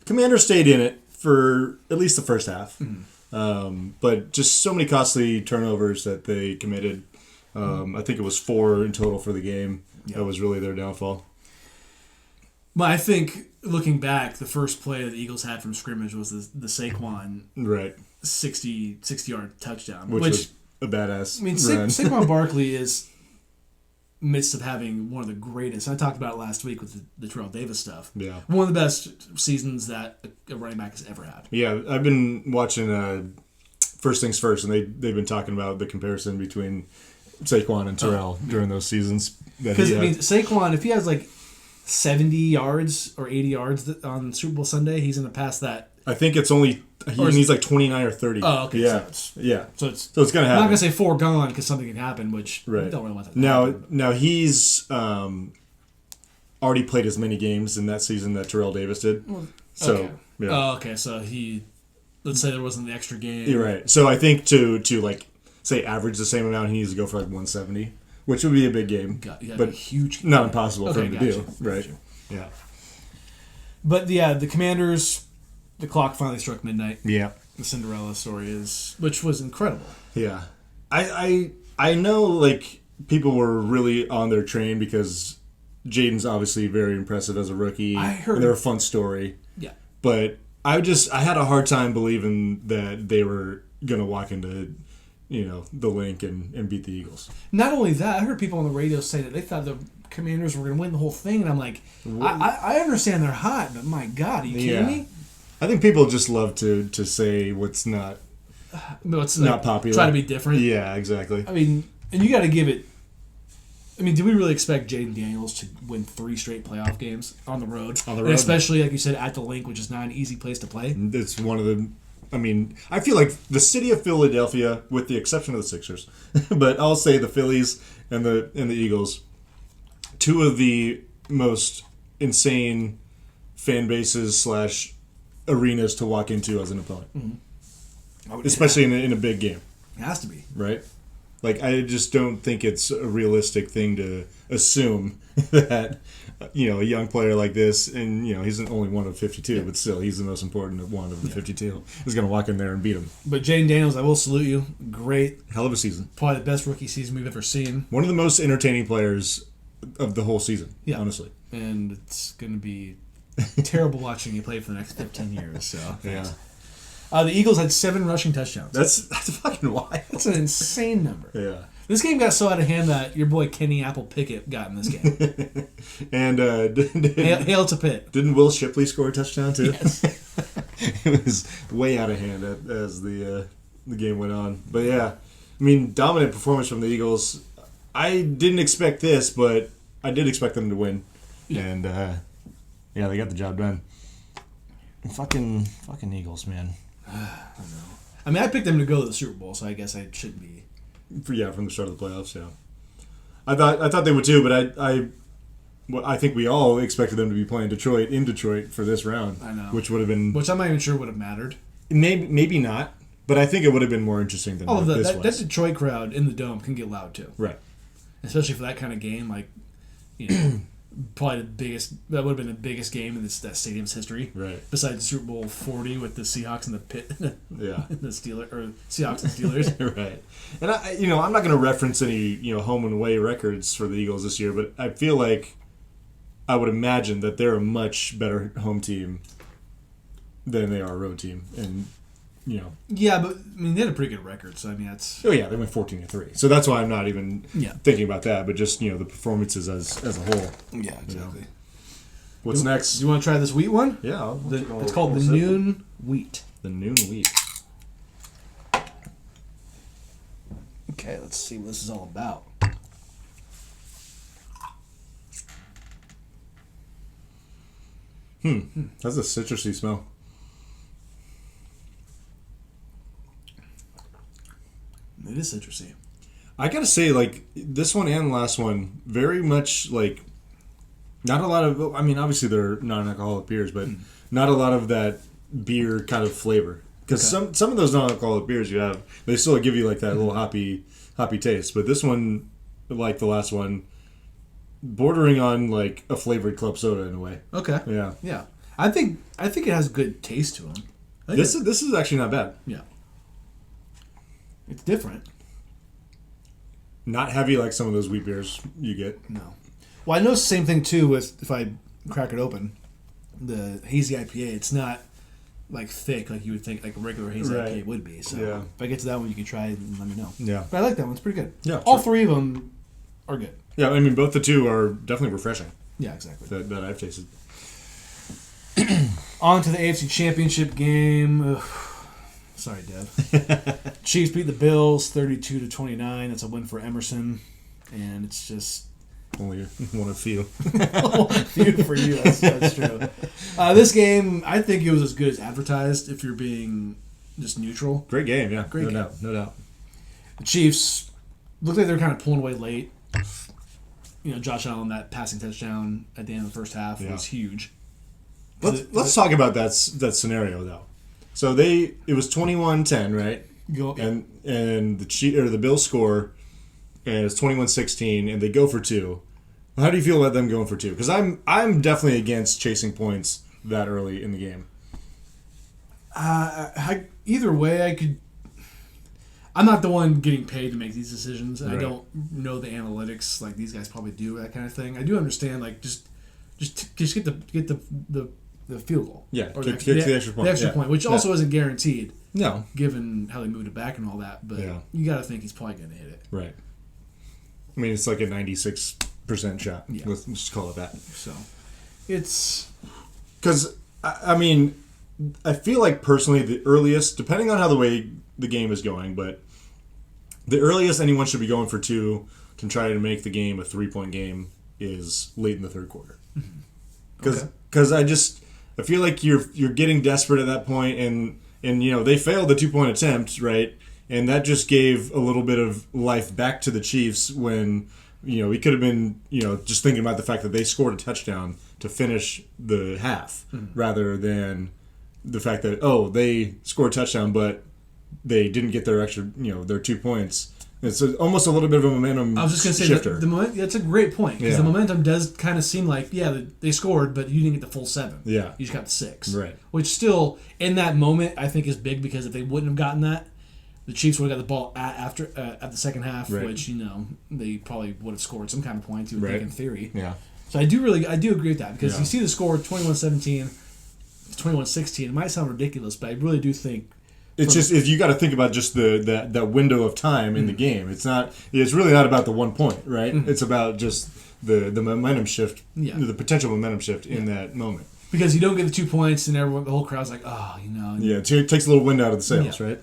Commanders stayed in it for at least the first half. Mm-hmm. But just so many costly turnovers that they committed. I think it was 4 in total for the game. Yep. That was really their downfall. But I think looking back, the first play that the Eagles had from scrimmage was the Saquon Right. 60-yard touchdown, Which was a badass I mean, run. Saquon Barkley is midst of having one of the greatest. I talked about it last week with the Terrell Davis stuff. Yeah. One of the best seasons that a running back has ever had. Yeah, I've been watching First Things First, and they've been talking about the comparison between Saquon and Terrell during those seasons. Because, I mean, Saquon, if he has like 70 yards or 80 yards on Super Bowl Sunday, he's going to pass that. I think it's only he needs like 29 or 30. Oh, okay. Yeah, So it's so it's gonna I'm not happen. going to say foregone because something can happen, which we don't really want that to happen. Now he's already played as many games in that season that Terrell Davis did. So Okay. yeah, Oh, okay. So let's say there wasn't the extra game. you're right. So I think to like say average the same amount, he needs to go for like 170, which would be a big game, But a huge. not impossible for Okay, him to gotcha. do. Right? Gotcha. Yeah. But yeah, the Commanders, the clock finally struck midnight. Yeah. The Cinderella story which was incredible. Yeah, I know like people were really on their train because Jaden's obviously very impressive as a rookie. I heard- and they're a fun story, Yeah. but I had a hard time believing that they were gonna walk into the link and beat the Eagles. Not only that, I heard people on the radio say that they thought the Commanders were going to win the whole thing, and I'm like, I understand they're hot, but my God, are you kidding me? I think people just love to say what's not No, it's not popular. Try to be different. Yeah, exactly. I mean, and you got to give it. I mean, do we really expect Jaden Daniels to win 3 straight playoff games on the road? On the And road. especially, like you said, at the Link, which is not an easy place to play. It's one of the. I mean, I feel like the city of Philadelphia, with the exception of the Sixers, but I'll say the Phillies and the Eagles, two of the most insane fan bases / arenas to walk into as an opponent, especially in a big game, It has to be. right? Like, I just don't think it's a realistic thing to assume that, a young player like this, and, he's only one of 52, but still, he's the most important one of the 52, is going to walk in there and beat him. But Jaden Daniels, I will salute you. Great. Hell of a season. Probably the best rookie season we've ever seen. One of the most entertaining players of the whole season, honestly. And it's going to be terrible watching you play for the next 15 years. So Yeah. The Eagles had 7 rushing touchdowns. That's fucking wild. That's an insane number. Yeah. This game got so out of hand that your boy Kenny Apple Pickett got in this game. And Hail to Pitt. didn't Will Shipley score a touchdown too? Yes. It was way out of hand as the game went on. But yeah, I mean, dominant performance from the Eagles. I didn't expect this, but I did expect them to win. Yeah. And they got the job done. Fucking Eagles, man. I mean, I picked them to go to the Super Bowl, so I guess I should be. From the start of the playoffs, yeah. I thought they would too, but I think we all expected them to be playing in Detroit for this round. I know. Which would have been Which I'm not even sure would have mattered. maybe not, but I think it would have been more interesting than Oh, this that was. Detroit crowd in the Dome can get loud too. Right. Especially for that kind of game, like, probably that would have been the biggest game in that stadium's history. Right. Besides the Super Bowl 40 with the Seahawks and the Pit, Yeah. the Steelers, or Seahawks and Steelers. Right. And I'm not going to reference any home and away records for the Eagles this year, but I feel like I would imagine that they're a much better home team than they are a road team, and Yeah, but I mean, they had a pretty good record, so I mean, that's. Oh yeah, they went 14-3. So that's why I'm not even thinking about that, but just the performances as a whole. Yeah, exactly. What's next? Do you want to try this wheat one? Yeah, It's called the Noon Wheat. The Noon Wheat. Okay, let's see what this is all about. That's a citrusy smell. It is citrusy. I gotta say, like, this one and last one, very much like, not a lot of. I mean, obviously they're non-alcoholic beers, but not a lot of that beer kind of flavor. Because some of those non-alcoholic beers you have, they still give you like that little hoppy taste. But this one, like the last one, bordering on like a flavored club soda in a way. Okay. Yeah. Yeah. I think it has good taste to them. This is actually not bad. Yeah. It's different. Not heavy like some of those wheat beers you get. No. Well, I know the same thing too with if I crack it open, the hazy IPA, it's not like thick like you would think like a regular hazy IPA would be. So if I get to that one, you can try it and let me know. Yeah. But I like that one. It's pretty good. Yeah. All three of them are good. Yeah, I mean, both the two are definitely refreshing. Yeah, exactly. That I've tasted. On to the AFC Championship game. Ugh. Sorry, Dev. Chiefs beat the Bills 32-29. That's a win for Emerson. And it's just... Only one of few. few for you. That's true. This game, I think it was as good as advertised if you're being just neutral. Great game, yeah. Great game. No doubt. The Chiefs looked like they were kind of pulling away late. You know, Josh Allen, that passing touchdown at the end of the first half was huge. Let's talk about that scenario, though. So it was 21-10, right? And the Bills score, and it's 21-16, and they go for two. How do you feel about them going for two? Because I'm definitely against chasing points that early in the game. Either way, I could. I'm not the one getting paid to make these decisions. Right. I don't know the analytics like these guys probably do, that kind of thing. I do understand like just get the field goal. Yeah, or kick the extra point. The extra point, which also isn't guaranteed. No. Given how they moved it back and all that, but you got to think he's probably going to hit it. Right. I mean, it's like a 96% shot. Yeah. Let's just call it that. So, it's... Because, I mean, I feel like personally the earliest, depending on how the way the game is going, but the earliest anyone should be going for two to try to make the game a 3-point game is late in the third quarter. Because I feel like you're getting desperate at that point, and you know they failed the 2-point attempt, right? And that just gave a little bit of life back to the Chiefs when you know we could have been just thinking about the fact that they scored a touchdown to finish the half rather than the fact that they scored a touchdown but they didn't get their extra their 2 points. It's almost a little bit of a momentum. I was just going to say shifter. that's a great point because the momentum does kind of seem like they scored, but you didn't get the full 7. Yeah, you just got the 6. Right. Which still in that moment I think is big because if they wouldn't have gotten that, the Chiefs would have got the ball at the second half, which they probably would have scored some kind of points. You would think in theory. Yeah. So I do agree with that because you see the score 21-17, 21-16. It might sound ridiculous, but I really do think. It's just if you got to think about just that window of time in the game. It's really not about the 1 point, right? It's about just the momentum shift, the potential momentum shift in that moment. Because you don't get the 2 points, and the whole crowd's like, it takes a little wind out of the sails, right?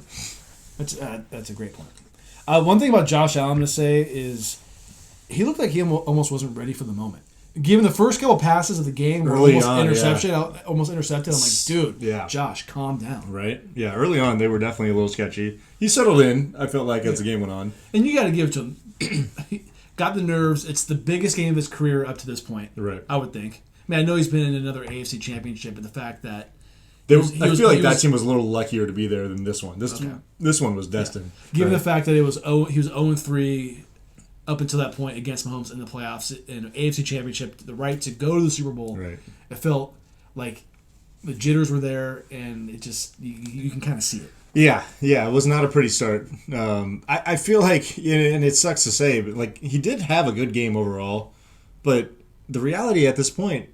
That's a great point. One thing about Josh Allen to say is he looked like he almost wasn't ready for the moment. Given the first couple passes of the game were almost intercepted. I'm like, dude, Josh, calm down. Right? Yeah, early on they were definitely a little sketchy. He settled in, I felt like, as the game went on. And you got to give it to him. He got the nerves. It's the biggest game of his career up to this point, right? I would think. I mean, I know he's been in another AFC championship, but the fact that I feel like that team was a little luckier to be there than this one. This one was destined. Yeah. Given the fact that he was 0-3 up until that point against Mahomes in the playoffs in AFC Championship, the right to go to the Super Bowl. Right. It felt like the jitters were there, and it just you can kind of see it. Yeah, it was not a pretty start. I feel like, and it sucks to say, but like he did have a good game overall, but the reality at this point,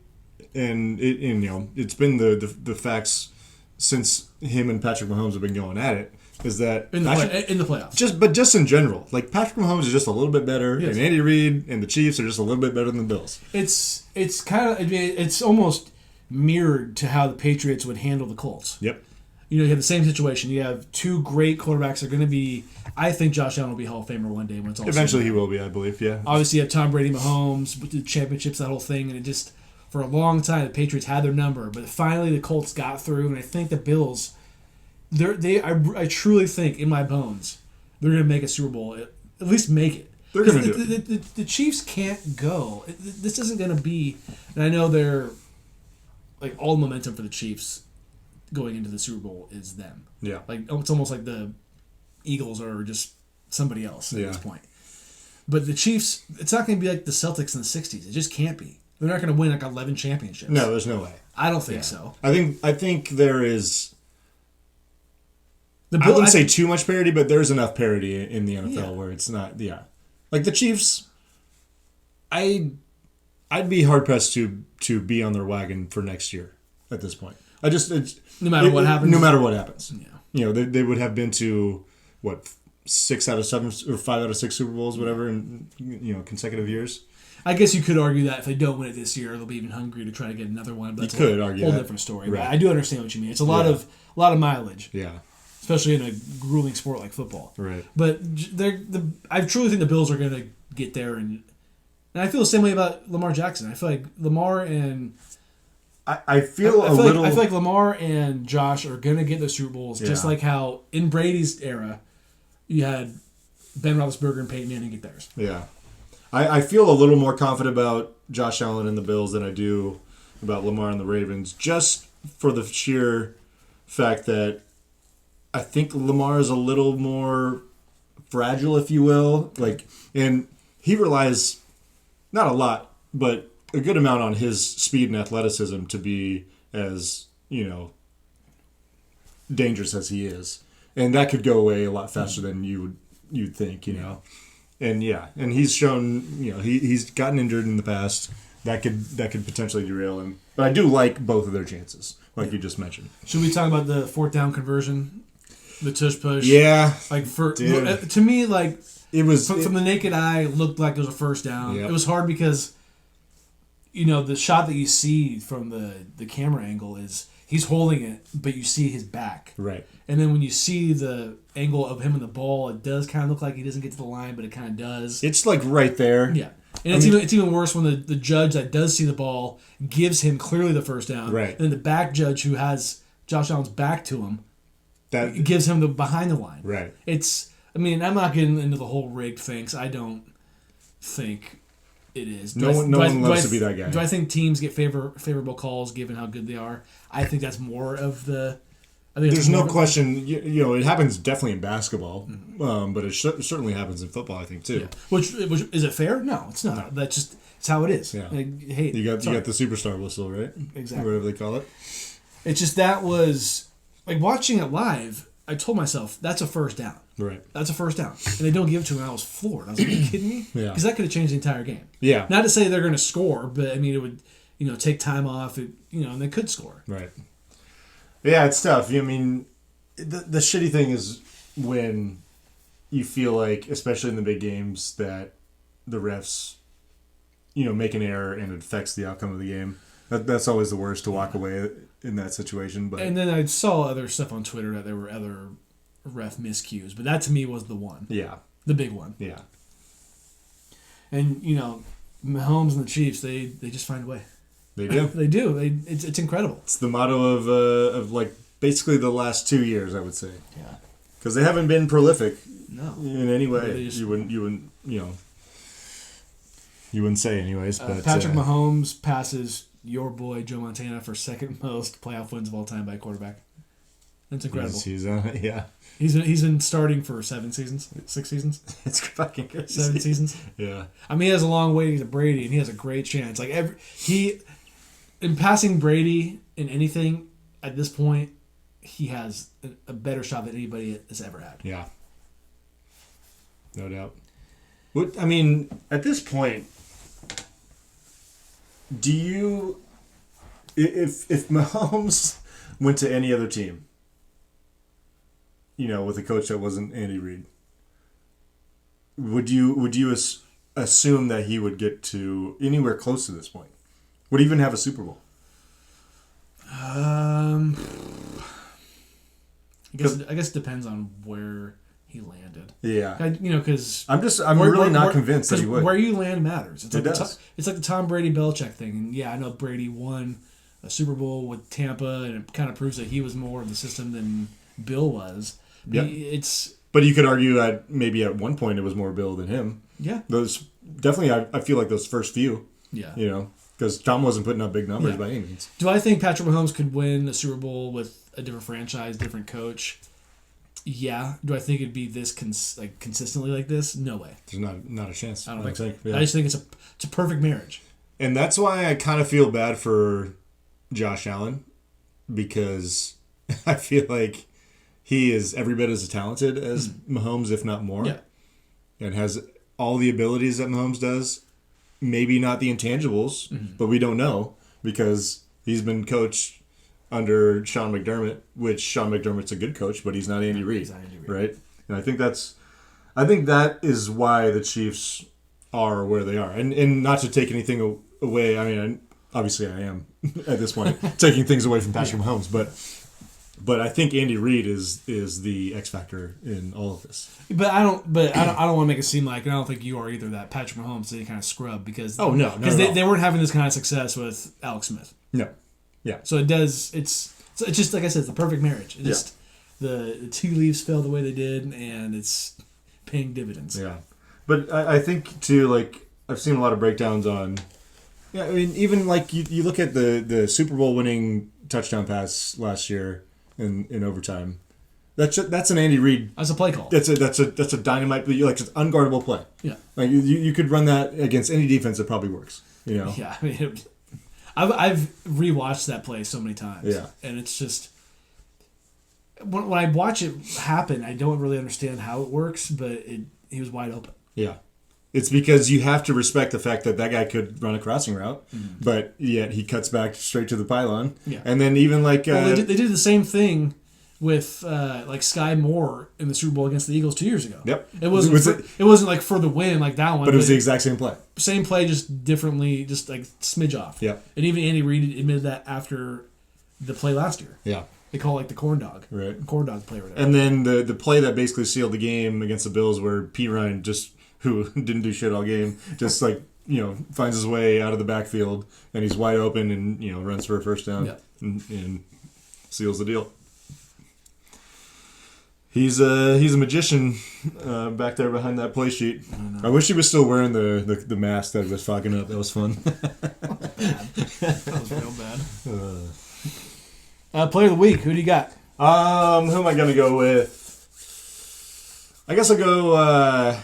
and it's been the facts since him and Patrick Mahomes have been going at it, is that in the playoffs. Just in general, like Patrick Mahomes is just a little bit better, and Andy Reid and the Chiefs are just a little bit better than the Bills. It's kind of it's almost mirrored to how the Patriots would handle the Colts. Yep. You have the same situation. You have two great quarterbacks that are going to be. I think Josh Allen will be Hall of Famer one day when it's all. Eventually, he will be, I believe. Yeah. Obviously, you have Tom Brady, Mahomes, with the championships, that whole thing, and it just for a long time the Patriots had their number, but finally the Colts got through, and I think the Bills. I truly think in my bones they're going to make a Super Bowl, at least make it. They're going to do it. The Chiefs can't go. This isn't going to be, and I know they're like all momentum for the Chiefs going into the Super Bowl is them. Yeah, like it's almost like the Eagles are just somebody else at this point. But the Chiefs, it's not going to be like the Celtics in the '60s. It just can't be. They're not going to win like 11 championships. No, there's no way. I don't think so. I think there is. I wouldn't say too much parity, but there's enough parity in the NFL where it's not. Yeah, like the Chiefs. I I'd be hard pressed to be on their wagon for next year at this point. It's No matter what happens. No matter what happens. Yeah. You know, they would have been to what 6 out of 7 or 5 out of 6 Super Bowls, whatever, in consecutive years. I guess you could argue that if they don't win it this year, they'll be even hungry to try to get another one. But that's You could argue a whole that. different story. Right. But I do understand what you mean. It's a lot Yeah. of mileage, Yeah. especially in a grueling sport like football. Right. But I truly think the Bills are going to get there, and I feel the same way about Lamar Jackson. I feel like Lamar and I feel a little. I feel like Lamar and Josh are going to get the Super Bowls, just Yeah. like how in Brady's era, you had Ben Roethlisberger and Peyton Manning get theirs. Yeah. I feel a little more confident about Josh Allen and the Bills than I do about Lamar and the Ravens, just for the sheer fact that I think Lamar is a little more fragile, if you will. And he relies not a lot, but a good amount on his speed and athleticism to be as, dangerous as he is. And that could go away a lot faster than you'd think, And and he's shown, he's gotten injured in the past. That could potentially derail him. But I do like both of their chances, like you just mentioned. Should we talk about the fourth down conversion, the tush push? Yeah, Like Dude. to me, like it was from the naked eye, it looked like it was a first down. Yep. It was hard because, the shot that you see from the camera angle is he's holding it, but you see his back. right. And then when you see the angle of him and the ball, it does kind of look like he doesn't get to the line, but it kind of does. It's like right there. Yeah. And it's even worse when the judge that does see the ball gives him clearly the first down. Right. And then the back judge who has Josh Allen's back to him That gives him the behind the line. right. I'm not getting into the whole rigged thing 'cause I don't think it is. No one loves to be that guy. Do I think teams get favorable calls given how good they are? I think that's more of the. I think There's it's more no of- question. It happens definitely in basketball, but it certainly happens in football. I think too. Yeah. Which is it fair? No, it's not. That's just it's how it is. Yeah. Hey, You got the superstar whistle, right? Exactly. Whatever they call it. It's just that was like watching it live. I told myself that's a first down. Right. That's a first down, and they don't give it to him. I was floored. I was like, "Are you kidding me?" Yeah. Because that could have changed the entire game. Yeah. Not to say they're going to score, but I mean it would, take time off. And they could score. Right. Yeah, it's tough. I mean, the shitty thing is when you feel like, especially in the big games, that the refs, make an error and it affects the outcome of the game. That's always the worst, to walk away in that situation. But And then I saw other stuff on Twitter that there were other ref miscues, but that to me was the one, yeah, the big one. yeah, And Mahomes and the Chiefs, they just find a way. they do. They do. It's incredible. It's the motto of like basically the last 2 years, I would say, Yeah. because they haven't been prolific No. in any way. They just- You wouldn't say anyways. But Patrick Mahomes passes your boy Joe Montana for second most playoff wins of all time by a quarterback. That's incredible. He's yeah, He's been starting for 6 seasons. it's fucking crazy. 7 seasons. Yeah, I mean, he has a long way to Brady, and he has a great chance. Like in passing Brady in anything at this point, he has a better shot than anybody has ever had. yeah, no doubt. What I mean at this point, do you, if Mahomes went to any other team, with a coach that wasn't Andy Reid, would you assume that he would get to anywhere close to this point? Would he even have a Super Bowl? I guess it depends on where he landed. Yeah, Because I'm really not convinced that he would. Where you land matters. It's It like does. it's like the Tom Brady Belichick thing, and yeah, I know Brady won a Super Bowl with Tampa, and it kind of proves that he was more of the system than Bill was. Yep. It's But you could argue that maybe at one point it was more Bill than him. yeah, Those definitely, I feel like those first few, yeah. because Tom wasn't putting up big numbers Yeah. by any means. Do I think Patrick Mahomes could win a Super Bowl with a different franchise, different coach? Yeah. Do I think it'd be this consistently like this? No way. There's not a chance. I don't think so. Yeah. I just think it's a perfect marriage. And that's why I kind of feel bad for Josh Allen, because I feel like he is every bit as talented as Mahomes, if not more. Yeah. And has all the abilities that Mahomes does. maybe not the intangibles, but we don't know because he's been coached under Sean McDermott, which Sean McDermott's a good coach, but he's not Andy Reid, right? And I think that is why the Chiefs are where they are. And not to take anything away, I mean, obviously I am at this point taking things away from Patrick Mahomes, but I think Andy Reid is the X factor in all of this. But I don't want to make it seem like, and I don't think you are either, that Patrick Mahomes is any kind of scrub because they weren't having this kind of success with Alex Smith. No. Yeah. So it's just like I said, it's the perfect marriage. It's just the tea leaves fell the way they did, and it's paying dividends. Yeah. But I think too, like, I've seen a lot of breakdowns on. Yeah, I mean, even like you look at the Super Bowl winning touchdown pass last year in overtime. That's an Andy Reid. That's a play call. That's a dynamite, like, it's an unguardable play. Yeah. Like you could run that against any defense. It probably works. You know. Yeah. I mean, I've rewatched that play so many times. Yeah. And it's just when I watch it happen, I don't really understand how it works, but he was wide open. Yeah. It's because you have to respect the fact that guy could run a crossing route, but yet he cuts back straight to the pylon. Yeah. And then even like... they did the same thing with like Sky Moore in the Super Bowl against the Eagles 2 years ago. Yep. It wasn't like for the win like that one. But it was the exact same play. Same play, just differently, just like smidge off. Yep. And even Andy Reid admitted that after the play last year. Yeah. They call it like the corn dog. Right. Corn dog play or whatever. And then the play that basically sealed the game against the Bills where P. Ryan who didn't do shit all game, just like, finds his way out of the backfield and he's wide open and, runs for a first down and seals the deal. He's a magician back there behind that play sheet. I wish he was still wearing the mask that was fogging up. That was fun. That was real bad. Player of the week, who do you got? Who am I going to go with? I guess I'll go...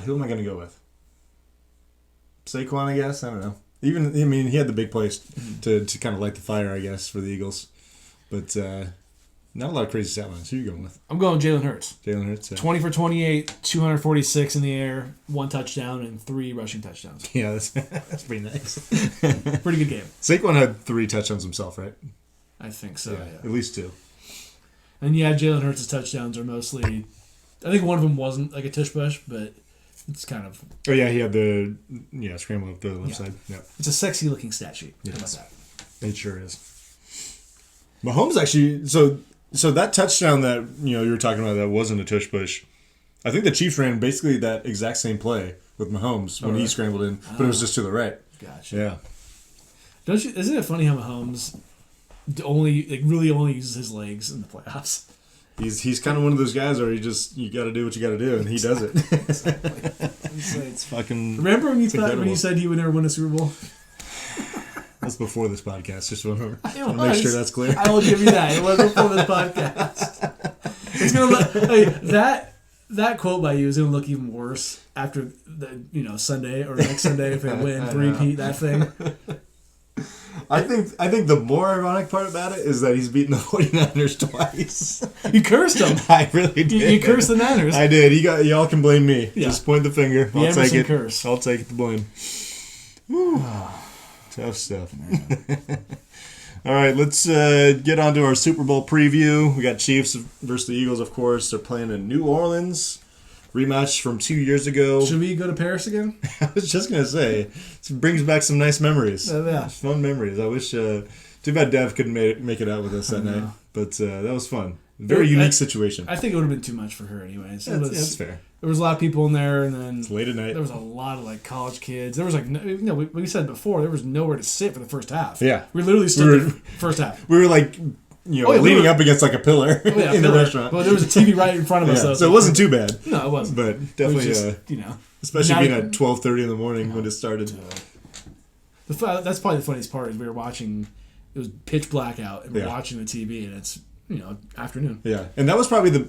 who am I going to go with? Saquon, I guess? I don't know. He had the big plays to kind of light the fire, I guess, for the Eagles. But not a lot of crazy stat lines. Who are you going with? I'm going Jalen Hurts. Jalen Hurts. 20 for 28, 246 in the air, 1 touchdown, and 3 rushing touchdowns. Yeah, that's pretty nice. Pretty good game. Saquon had 3 touchdowns himself, right? I think so, yeah. At least 2. And Jalen Hurts' touchdowns are mostly... I think one of them wasn't like a tush push, but it's kind of... Oh, yeah, he had the scramble up the left side. Yeah. It's a sexy-looking stat sheet. How about that? It sure is. Mahomes actually... So that touchdown that you were talking about that wasn't a tush push, I think the Chiefs ran basically that exact same play with Mahomes when he scrambled in, but it was just to the right. Gotcha. Yeah. Isn't it funny how Mahomes really only uses his legs in the playoffs? He's kind of one of those guys where you got to do what you got to do, and he does it. Exactly. It's fucking. Remember when you said he would never win a Super Bowl? That's before this podcast. Just want to make sure that's clear. I will give you that. It was before this podcast. It's gonna that quote by you is gonna look even worse after the Sunday or next Sunday if they win three-peat that thing. I think the more ironic part about it is that he's beaten the 49ers twice. You cursed them. I really did. You cursed the Niners. I did. Y'all can blame me. Yeah. Just point the finger. I'll take it. Curse. I'll take the blame. Tough stuff. All right, let's get on to our Super Bowl preview. We got Chiefs versus the Eagles, of course. They're playing in New Orleans. Rematch from 2 years ago. Should we go to Paris again? I was just going to say, it brings back some nice memories. Yeah. Fun memories. I wish, too bad Dev couldn't make it out with us that night. But that was fun. Very unique situation. I think it would have been too much for her anyways. That's fair. There was a lot of people in there, and then it's late at night. There was a lot of college kids. There was we said before, there was nowhere to sit for the first half. Yeah. We literally stood the first half. We were leaning up against like a pillar in the restaurant. Well, there was a TV right in front of us. So it wasn't too bad. No, it wasn't. But definitely, especially being at 12:30 in the morning when it started. That's probably the funniest part is we were watching. It was pitch black out, and we're watching the TV, and it's afternoon. Yeah, and that was probably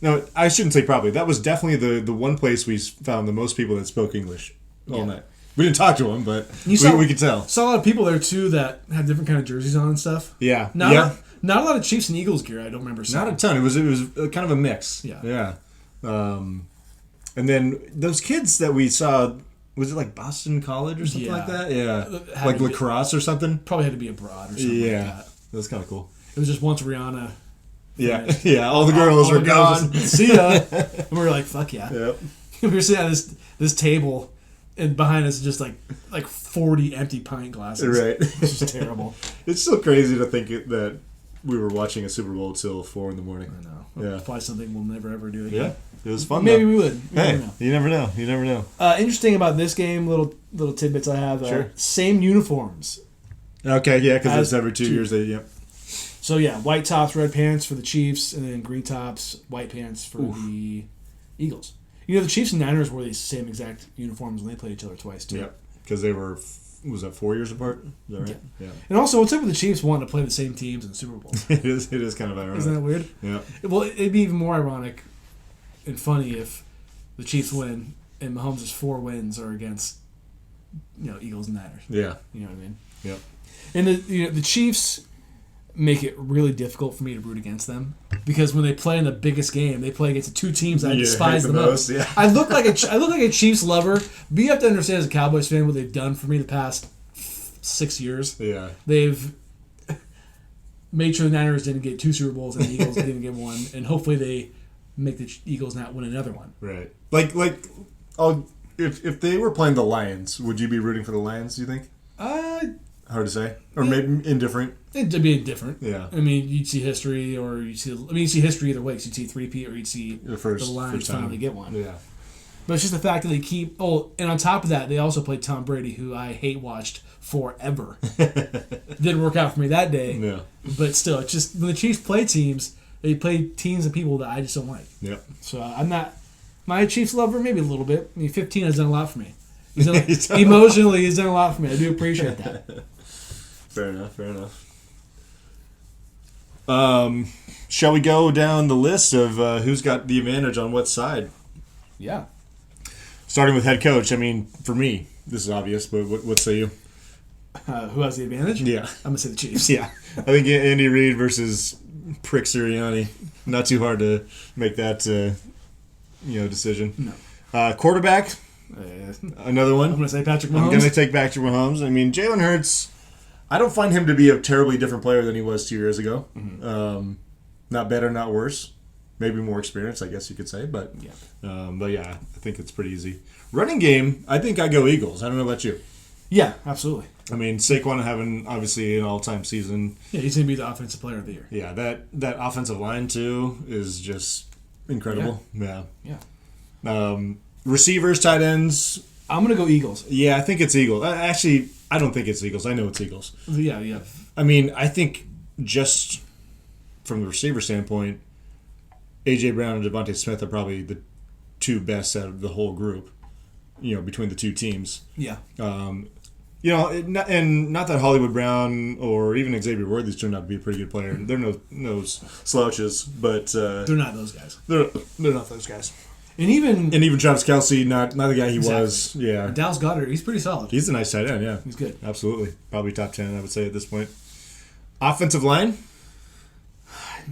no, I shouldn't say probably. That was definitely the one place we found the most people that spoke English all night. We didn't talk to them, but we could tell. Saw a lot of people there too that had different kind of jerseys on and stuff. Yeah, not a lot of Chiefs and Eagles gear. I don't remember seeing. Not a ton. It was kind of a mix. Yeah. And then those kids that we saw was it like Boston College or something like that? Yeah. Had Like to be- lacrosse or something? Probably had to be abroad or something like that. That's kind of cool. It was just once Rihanna. Yeah, yeah. All the girls were gone. See ya. And we were like, fuck yeah. Yep. We were sitting at this table, and behind us just like 40 empty pint glasses. Right. It's just terrible. It's still crazy to think that we were watching a Super Bowl till 4 in the morning. I know. Yeah. Probably something we'll never ever do again. Yeah, it was fun. Maybe though. we would. Hey, you never know. You never know. Interesting about this game, little tidbits I have. Sure. Same uniforms. Okay, yeah, because As it's every 2 years. Yep. So yeah, white tops, red pants for the Chiefs, and then green tops, white pants for the Eagles. You know, the Chiefs and Niners wore these same exact uniforms when they played each other twice too. Yep. Because they were, was that 4 years apart? Is that right? Yeah. And also, what's up with the Chiefs wanting to play the same teams in the Super Bowl? It is kind of ironic. Isn't that weird? Yeah. Well, it'd be even more ironic and funny if the Chiefs win and Mahomes' 4 wins are against, Eagles and Niners. Yeah. You know what I mean? Yep. And the Chiefs make it really difficult for me to root against them because when they play in the biggest game, they play against the 2 teams that I despise hate the most. Yeah. I look like a Chiefs lover, but you have to understand as a Cowboys fan what they've done for me the past 6 years. Yeah. They've made sure the Niners didn't get 2 Super Bowls and the Eagles didn't get 1, and hopefully they make the Eagles not win another one. Right. If they were playing the Lions, would you be rooting for the Lions, do you think? Hard to say. Or maybe indifferent. It'd be different. Yeah. I mean, you'd see history, or you'd see history either way. 'Cause you'd see 3-peat, or you'd see The the Lions time. finally get one. Yeah. But it's just the fact that they keep. Oh, and on top of that, they also played Tom Brady, who I hate watched forever. Didn't work out for me that day. Yeah. But still, it's just when the Chiefs play teams, they play teams of people that I just don't like. Yep. So I'm not my Chiefs lover, maybe a little bit. I mean, 15 has done a lot for me. He's done Emotionally, he's done a lot for me. I do appreciate that. Fair enough. Shall we go down the list of who's got the advantage on what side? Yeah. Starting with head coach. I mean, for me, this is obvious, but what say you? Who has the advantage? Yeah. I'm going to say the Chiefs. Yeah. I think Andy Reid versus Prick Sirianni. Not too hard to make that decision. No. Quarterback. Another one. I'm going to say Patrick Mahomes. I'm going to take Patrick Mahomes. I mean, Jalen Hurts, I don't find him to be a terribly different player than he was 2 years ago. Mm-hmm. Not better, not worse. Maybe more experience, I guess you could say. But yeah, I think it's pretty easy. Running game, I think I go Eagles. I don't know about you. Yeah, absolutely. I mean, Saquon having obviously an all-time season. Yeah, he's going to be the offensive player of the year. Yeah, that offensive line too is just incredible. Yeah. Receivers, tight ends. I'm going to go Eagles. Yeah, I think it's Eagles. Actually, I don't think it's Eagles. I know it's Eagles. Yeah. I mean, I think just from the receiver standpoint, A.J. Brown and Devontae Smith are probably the 2 best out of the whole group, between the 2 teams. Yeah. And not that Hollywood Brown or even Xavier Worthy's turned out to be a pretty good player. They're no slouches, but They're not those guys. they're not those guys. And even Travis Kelce, not the guy he Exactly. was. Yeah, Dallas Goedert, he's pretty solid. he's a nice tight end. Yeah, He's good. absolutely, probably top 10, I would say at this point. Offensive line.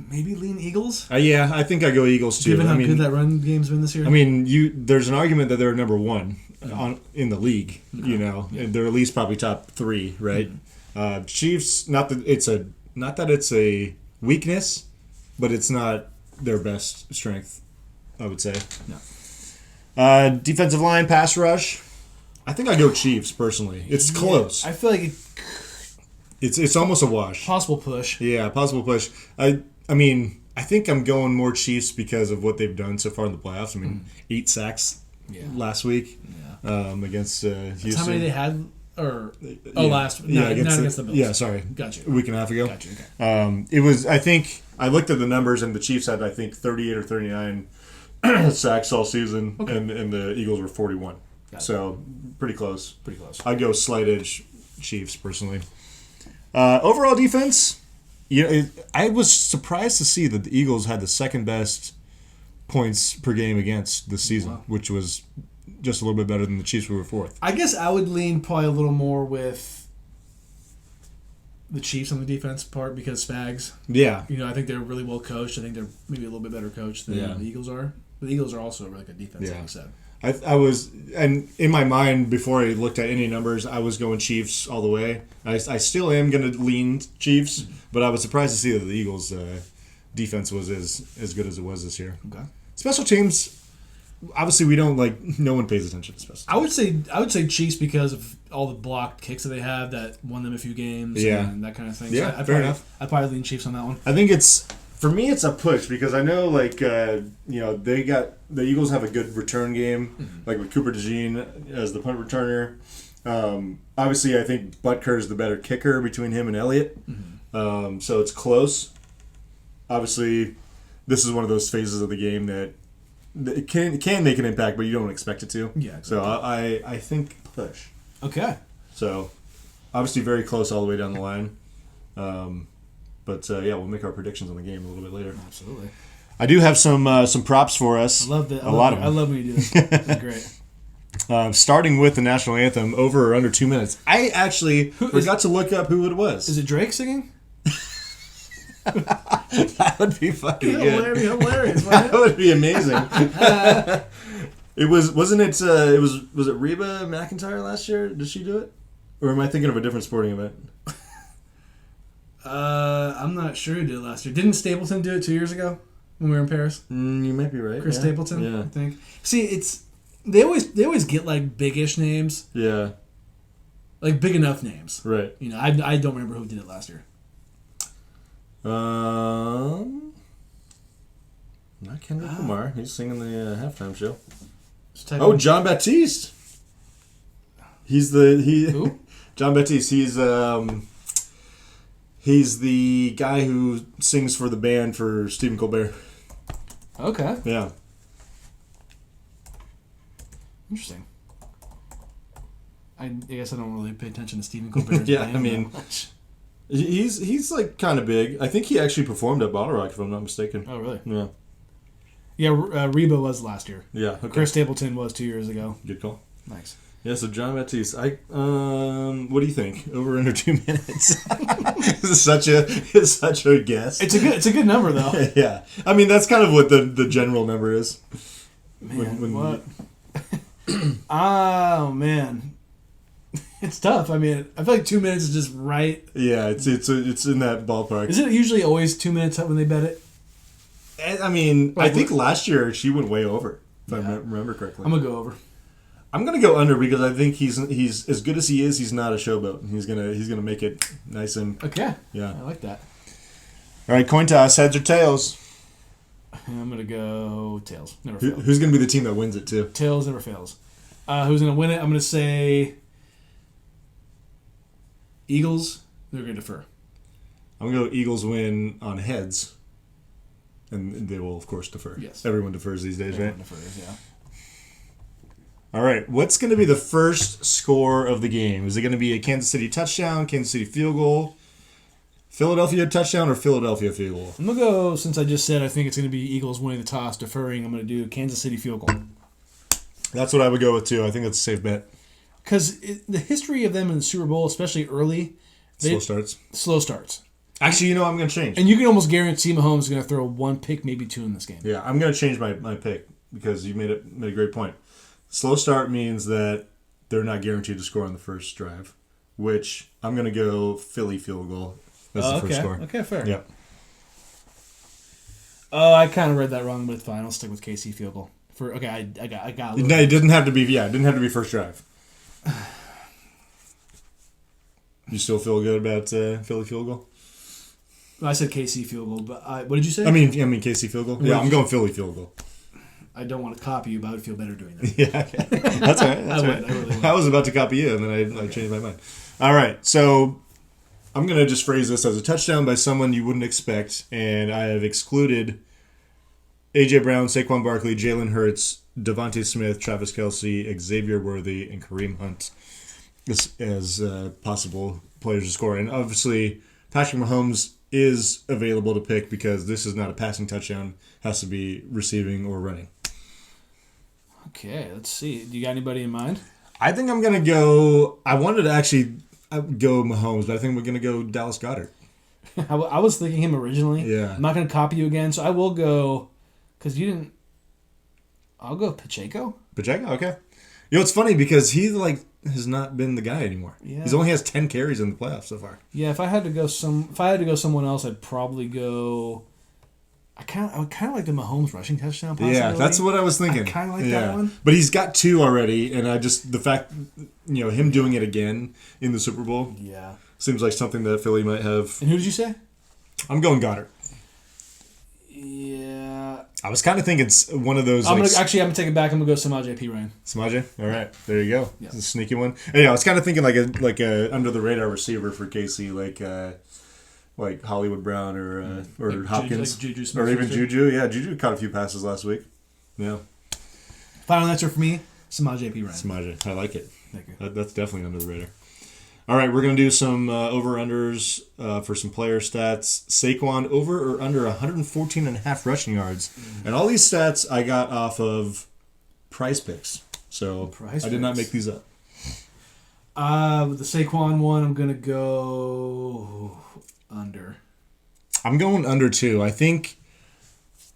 Maybe lean Eagles? Yeah, I think I go Eagles too. Given how good that run game's been this year? I mean, there's an argument that they're number 1 in the league. And they're at least probably top 3, right? Chiefs, not that it's a weakness, but it's not their best strength, I would say. No. Defensive line, pass rush. I think I go Chiefs personally. It's close. I feel like It's almost a wash. possible push. Yeah, possible push. I mean, I think I'm going more Chiefs because of what they've done so far in the playoffs. I mean, 8 sacks last week against Houston. How many they had? Or against not against the Bills. Yeah, sorry. Gotcha. A week and a half ago. Gotcha. Okay. It was. I think I looked at the numbers, and the Chiefs had 38 or 39 sacks all season, and the Eagles were 41. So pretty close. Pretty close. I'd go slight edge Chiefs personally. Overall defense, I was surprised to see that the Eagles had the second best points per game against this season, which was just a little bit better than the Chiefs, who were 4th. I guess I would lean probably a little more with the Chiefs on the defense part because Spags. Yeah. I think they're really well coached. I think they're maybe a little bit better coached than the Eagles are. But the Eagles are also a really good defense, like you said. I was, and in my mind before I looked at any numbers, I was going Chiefs all the way. I still am going to lean Chiefs, but I was surprised to see that the Eagles' defense was as good as it was this year. Okay. Special teams, obviously, we don't no one pays attention to special teams. I would say Chiefs because of all the blocked kicks that they have that won them a few games. Yeah. And that kind of thing. Yeah, I'd fair enough. I'd probably lean Chiefs on that one. I think for me, it's a push because I know, the Eagles have a good return game, like with Cooper DeJean as the punt returner. Obviously, I think Butker is the better kicker between him and Elliott. So it's close. Obviously, this is one of those phases of the game that it can make an impact, but you don't expect it to. Yeah, exactly. So I think push. Okay. So obviously very close all the way down the line. But we'll make our predictions on the game a little bit later. Absolutely. I do have some props for us. I love that. A lot of them. I love when you do this. That's great. Starting with the national anthem, over or under 2 minutes. I actually forgot to look up who it was. Is it Drake singing? That would be fucking good. Hilarious. That would be amazing. Was it Reba McEntire last year? Did she do it? Or am I thinking of a different sporting event? I'm not sure who did it last year. Didn't Stapleton do it 2 years ago when we were in Paris? You might be right. Chris Stapleton, yeah. I think. See, they always get like big-ish names, Yeah. like big enough names. Right. You know, I don't remember who did it last year. Not Kendrick Lamar. He's singing the halftime show. Oh, John Baptiste. Who? John Baptiste. He's the guy who sings for the band for Stephen Colbert. Okay. Yeah. Interesting. I guess I don't really pay attention to Stephen Colbert's Yeah, band I mean, that much. he's like kind of big. I think he actually performed at Bottle Rock, if I'm not mistaken. Oh, really? Yeah. Yeah, Reba was last year. Yeah. Okay. Chris Stapleton was 2 years ago. Good call. Nice. Yeah, so John Baptiste. What do you think? Over under 2 minutes? This is such a guess. It's a good number though. Yeah, I mean that's kind of what the general number is. Man, what? Oh man, it's tough. I mean, I feel like 2 minutes is just right. Yeah, it's in that ballpark. Is it usually always 2 minutes when they bet it? I mean, I think last year she went way over. If I remember correctly. I'm gonna go over. I'm gonna go under because I think he's as good as he is. He's not a showboat. He's gonna make it nice and Okay. yeah. I like that. All right, coin toss, heads or tails. I'm gonna go tails. Never fails. Who's gonna be the team that wins it too? Tails never fails. Who's gonna win it? I'm gonna say Eagles. They're gonna defer. I'm gonna go Eagles win on heads, and they will of course defer. Yes. Everyone defers these days, Everyone right? defers, yeah. All right, what's going to be the first score of the game? Is it going to be a Kansas City touchdown, Kansas City field goal, Philadelphia touchdown, or Philadelphia field goal? I'm going to go, since I just said I think it's going to be Eagles winning the toss, deferring, I'm going to do Kansas City field goal. That's what I would go with, too. I think that's a safe bet. Because the history of them in the Super Bowl, especially early, slow starts. Actually, I'm going to change. And you can almost guarantee Mahomes is going to throw one pick, maybe two in this game. Yeah, I'm going to change my pick because you made a great point. Slow start means that they're not guaranteed to score on the first drive, which I'm going to go Philly field goal. That's the first score. Okay, fair. Yeah. Oh, I kind of read that wrong, but it's fine. I'll stick with KC field goal. I got. No, it didn't have to be. Yeah, it didn't have to be first drive. You still feel good about Philly field goal? I said KC field goal, but what did you say? I mean KC field goal. Yeah, I'm going Philly field goal. I don't want to copy you, but I would feel better doing that. Yeah, okay. That's all right. That's I right. really would. I was about to copy you, and then I changed my mind. All right, so I'm going to just phrase this as a touchdown by someone you wouldn't expect, and I have excluded A.J. Brown, Saquon Barkley, Jalen Hurts, Devontae Smith, Travis Kelce, Xavier Worthy, and Kareem Hunt as possible players to score. And obviously, Patrick Mahomes is available to pick because this is not a passing touchdown. It has to be receiving or running. Okay, let's see. Do you got anybody in mind? I think I'm going to go... I wanted to actually go Mahomes, but I think we're going to go Dallas Goedert. I was thinking him originally. Yeah. I'm not going to copy you again, so I will go... Because you didn't... I'll go Pacheco. Pacheco, okay. You know, it's funny because he has not been the guy anymore. Yeah. He's only has 10 carries in the playoffs so far. Yeah, if I had to go someone else, I'd probably go. I would kind of like the Mahomes rushing touchdown possibility. Yeah, that's what I was thinking. I kind of like that one. But he's got 2 already, and the fact, him doing it again in the Super Bowl Yeah. seems like something that Philly might have. And who did you say? I'm going Goddard. Yeah. I was kind of thinking one of those. I'm gonna take it back. I'm gonna go Samaje Perine. Samaje? All right, there you go. Yeah. It's a sneaky one. And, I was kind of thinking like a under the radar receiver for KC, like Hollywood Brown or Hopkins, Juju Smith or even Juju. Yeah, Juju caught a few passes last week. Yeah. Final answer for me: Samaje Perine. Samaje, I like it. Thank you. That's definitely under the radar. All right, we're going to do some over-unders for some player stats. Saquon, over or under 114 and a half rushing yards. Mm-hmm. And all these stats I got off of Price Picks. So I did not make these up. With the Saquon one, I'm going to go under. I'm going under, too. I think,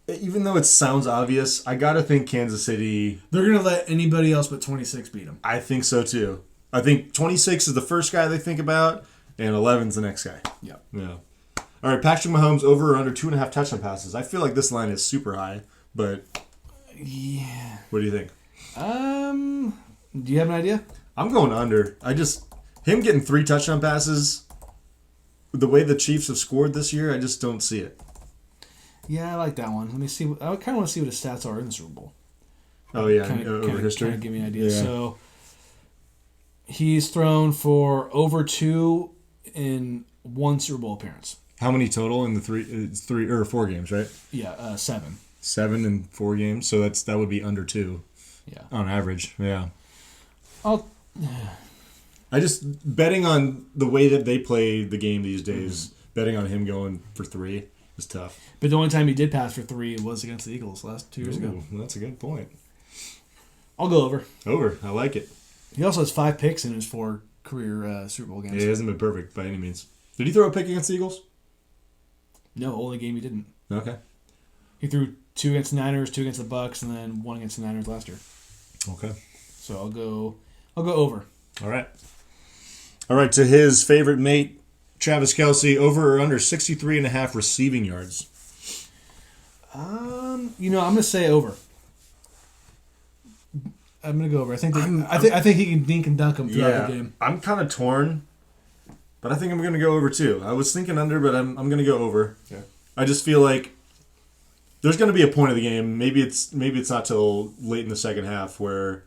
even though it sounds obvious, I got to think Kansas City... They're going to let anybody else but 26 beat them. I think so, too. I think 26 is the first guy they think about, and 11's the next guy. Yep. Yeah. All right, Patrick Mahomes over or under 2.5 touchdown passes. I feel like this line is super high, but yeah. What do you think? Do you have an idea? I'm going under. Him getting 3 touchdown passes, the way the Chiefs have scored this year, I just don't see it. Yeah, I like that one. Let me see. I kind of want to see what his stats are in the Super Bowl. Oh yeah, over history. Kind of give me an idea. Yeah. So. He's thrown for over 2 in 1 Super Bowl appearance. How many total in the 3 or 4 games, right? Yeah, 7. 7 in 4 games, so that would be under 2. Yeah. On average, yeah. I just betting on the way that they play the game these days, betting on him going for 3 is tough. But the only time he did pass for 3 was against the Eagles last 2 years ago. That's a good point. I'll go over. Over, I like it. He also has 5 picks in his 4 career Super Bowl games. Yeah, he hasn't been perfect by any means. Did he throw a pick against the Eagles? No, only game he didn't. Okay. He threw 2 against the Niners, 2 against the Bucks, and then 1 against the Niners last year. Okay. So I'll go over. All right, to his favorite mate, Travis Kelce, over or under 63.5 receiving yards. I'm going to say over. I'm gonna go over. I think he can dink and dunk him throughout the game. I'm kind of torn, but I think I'm gonna go over too. I was thinking under, but I'm gonna go over. Yeah. I just feel like there's gonna be a point of the game. Maybe it's not till late in the second half where,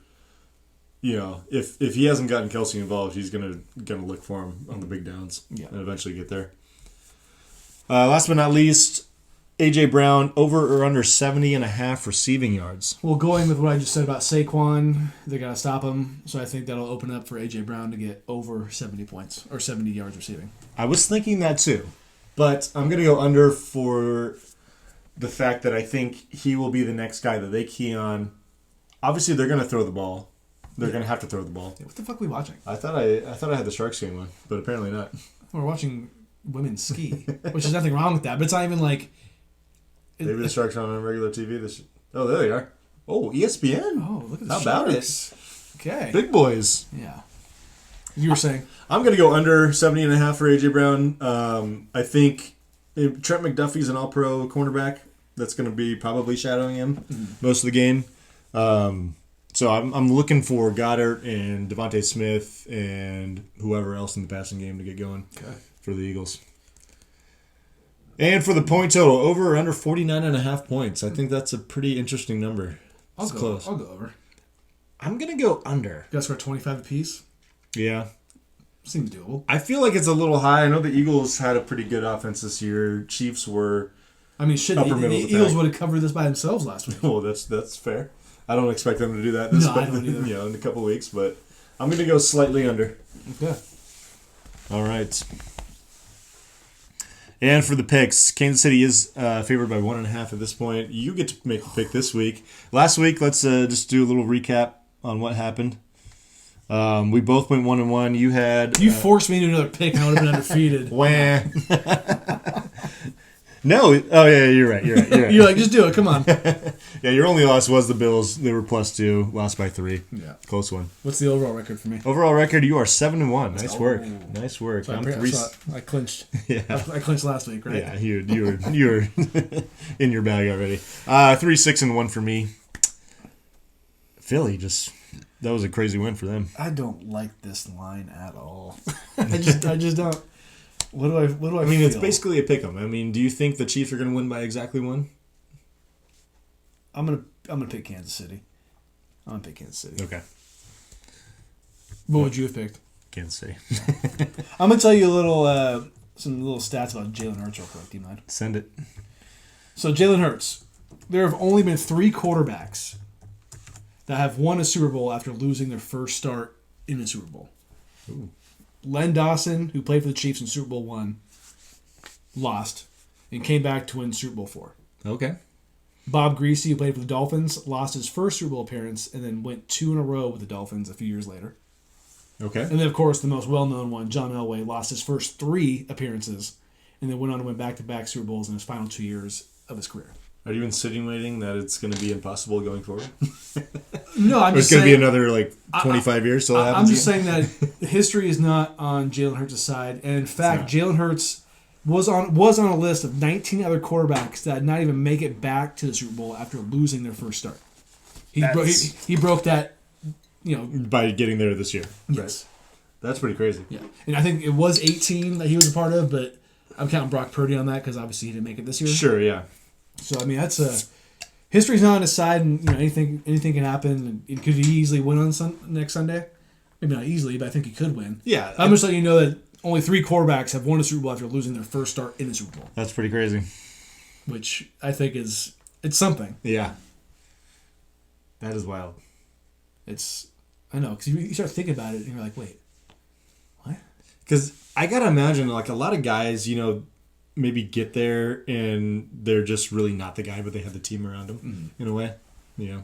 if he hasn't gotten Kelce involved, he's gonna look for him on the big downs and eventually get there. Last but not least, A.J. Brown, over or under 70.5 receiving yards. Well, going with what I just said about Saquon, they got to stop him. So I think that'll open up for A.J. Brown to get over 70 points or 70 yards receiving. I was thinking that too. But I'm going to go under for the fact that I think he will be the next guy that they key on. Obviously, they're going to throw the ball. They're going to have to throw the ball. Yeah, what the fuck are we watching? I thought I had the Sharks game on, but apparently not. We're watching women ski, which is nothing wrong with that. But it's not even like... Maybe the Sharks are on regular TV. Oh, there they are. Oh, ESPN. Oh, look at the How Sharks. About it? Okay. Big boys. Yeah. You were saying? I'm going to go under 70.5 for A.J. Brown. I think Trent McDuffie's an all-pro cornerback that's going to be probably shadowing him most of the game. So I'm looking for Goddard and Devontae Smith and whoever else in the passing game to get going for the Eagles. And for the point total, over or under 49.5 points. I think that's a pretty interesting number. It's close. I'll go over. I'm going to go under. You guys score 25 apiece? Yeah. Seems doable. I feel like it's a little high. I know the Eagles had a pretty good offense this year. Chiefs were the Eagles would have covered this by themselves last week. Well, that's fair. I don't expect them to do that I don't either. In a couple weeks, but I'm going to go slightly under. Okay. All right. And for the picks, Kansas City is favored by 1.5 at this point. You get to make the pick this week. Last week, let's just do a little recap on what happened. We both went 1-1. You had... You forced me to another pick and I would have been undefeated. Wah. No. Oh, yeah, you're right. You're like, just do it. Come on. Yeah, your only loss was the Bills. They were +2, lost by 3. Yeah. Close one. What's the overall record for me? Overall record, you are 7-1. Nice work. Oh. Nice work. So I'm 3. I clinched. Yeah. I clinched last week, right? Yeah, you were in your bag already. 3-6-1 for me. Philly that was a crazy win for them. I don't like this line at all. I just don't. What do I? I mean, feel? it's basically a pick'em. I mean, do you think the Chiefs are going to win by exactly 1? I'm gonna pick Kansas City. I'm gonna pick Kansas City. Okay, What would you have picked? Kansas City. I'm gonna tell you some little stats about Jalen Hurts real quick. Do you mind? Send it. So Jalen Hurts, there have only been 3 quarterbacks that have won a Super Bowl after losing their first start in a Super Bowl. Ooh. Len Dawson, who played for the Chiefs in Super Bowl I, lost and came back to win Super Bowl IV. Okay. Bob Greasy, who played for the Dolphins, lost his first Super Bowl appearance and then went 2 in a row with the Dolphins a few years later. Okay. And then, of course, the most well-known one, John Elway, lost his first 3 appearances and then went on to win back-to-back Super Bowls in his final 2 years of his career. Are you insinuating that it's going to be impossible going forward? No, I'm or it's just going to be saying, another 25 years till it happens I'm just again? saying that history is not on Jalen Hurts' side. And in fact, Jalen Hurts was on a list of 19 other quarterbacks that did not even make it back to the Super Bowl after losing their first start. He broke that, by getting there this year. Yes. Right. That's pretty crazy. Yeah. And I think it was 18 that he was a part of, but I'm counting Brock Purdy on that because obviously he didn't make it this year. Sure, yeah. So, I mean, history's not on his side, and anything can happen. And could he easily win on next Sunday? Maybe not easily, but I think he could win. Yeah. I'm just letting you know that only 3 quarterbacks have won a Super Bowl after losing their first start in the Super Bowl, That's pretty crazy. which I think it's something. Yeah. That is wild. I know, because you start thinking about it, and you're like, wait, what? Because I got to imagine, a lot of guys, maybe get there and they're just really not the guy, but they have the team around them in a way. Yeah.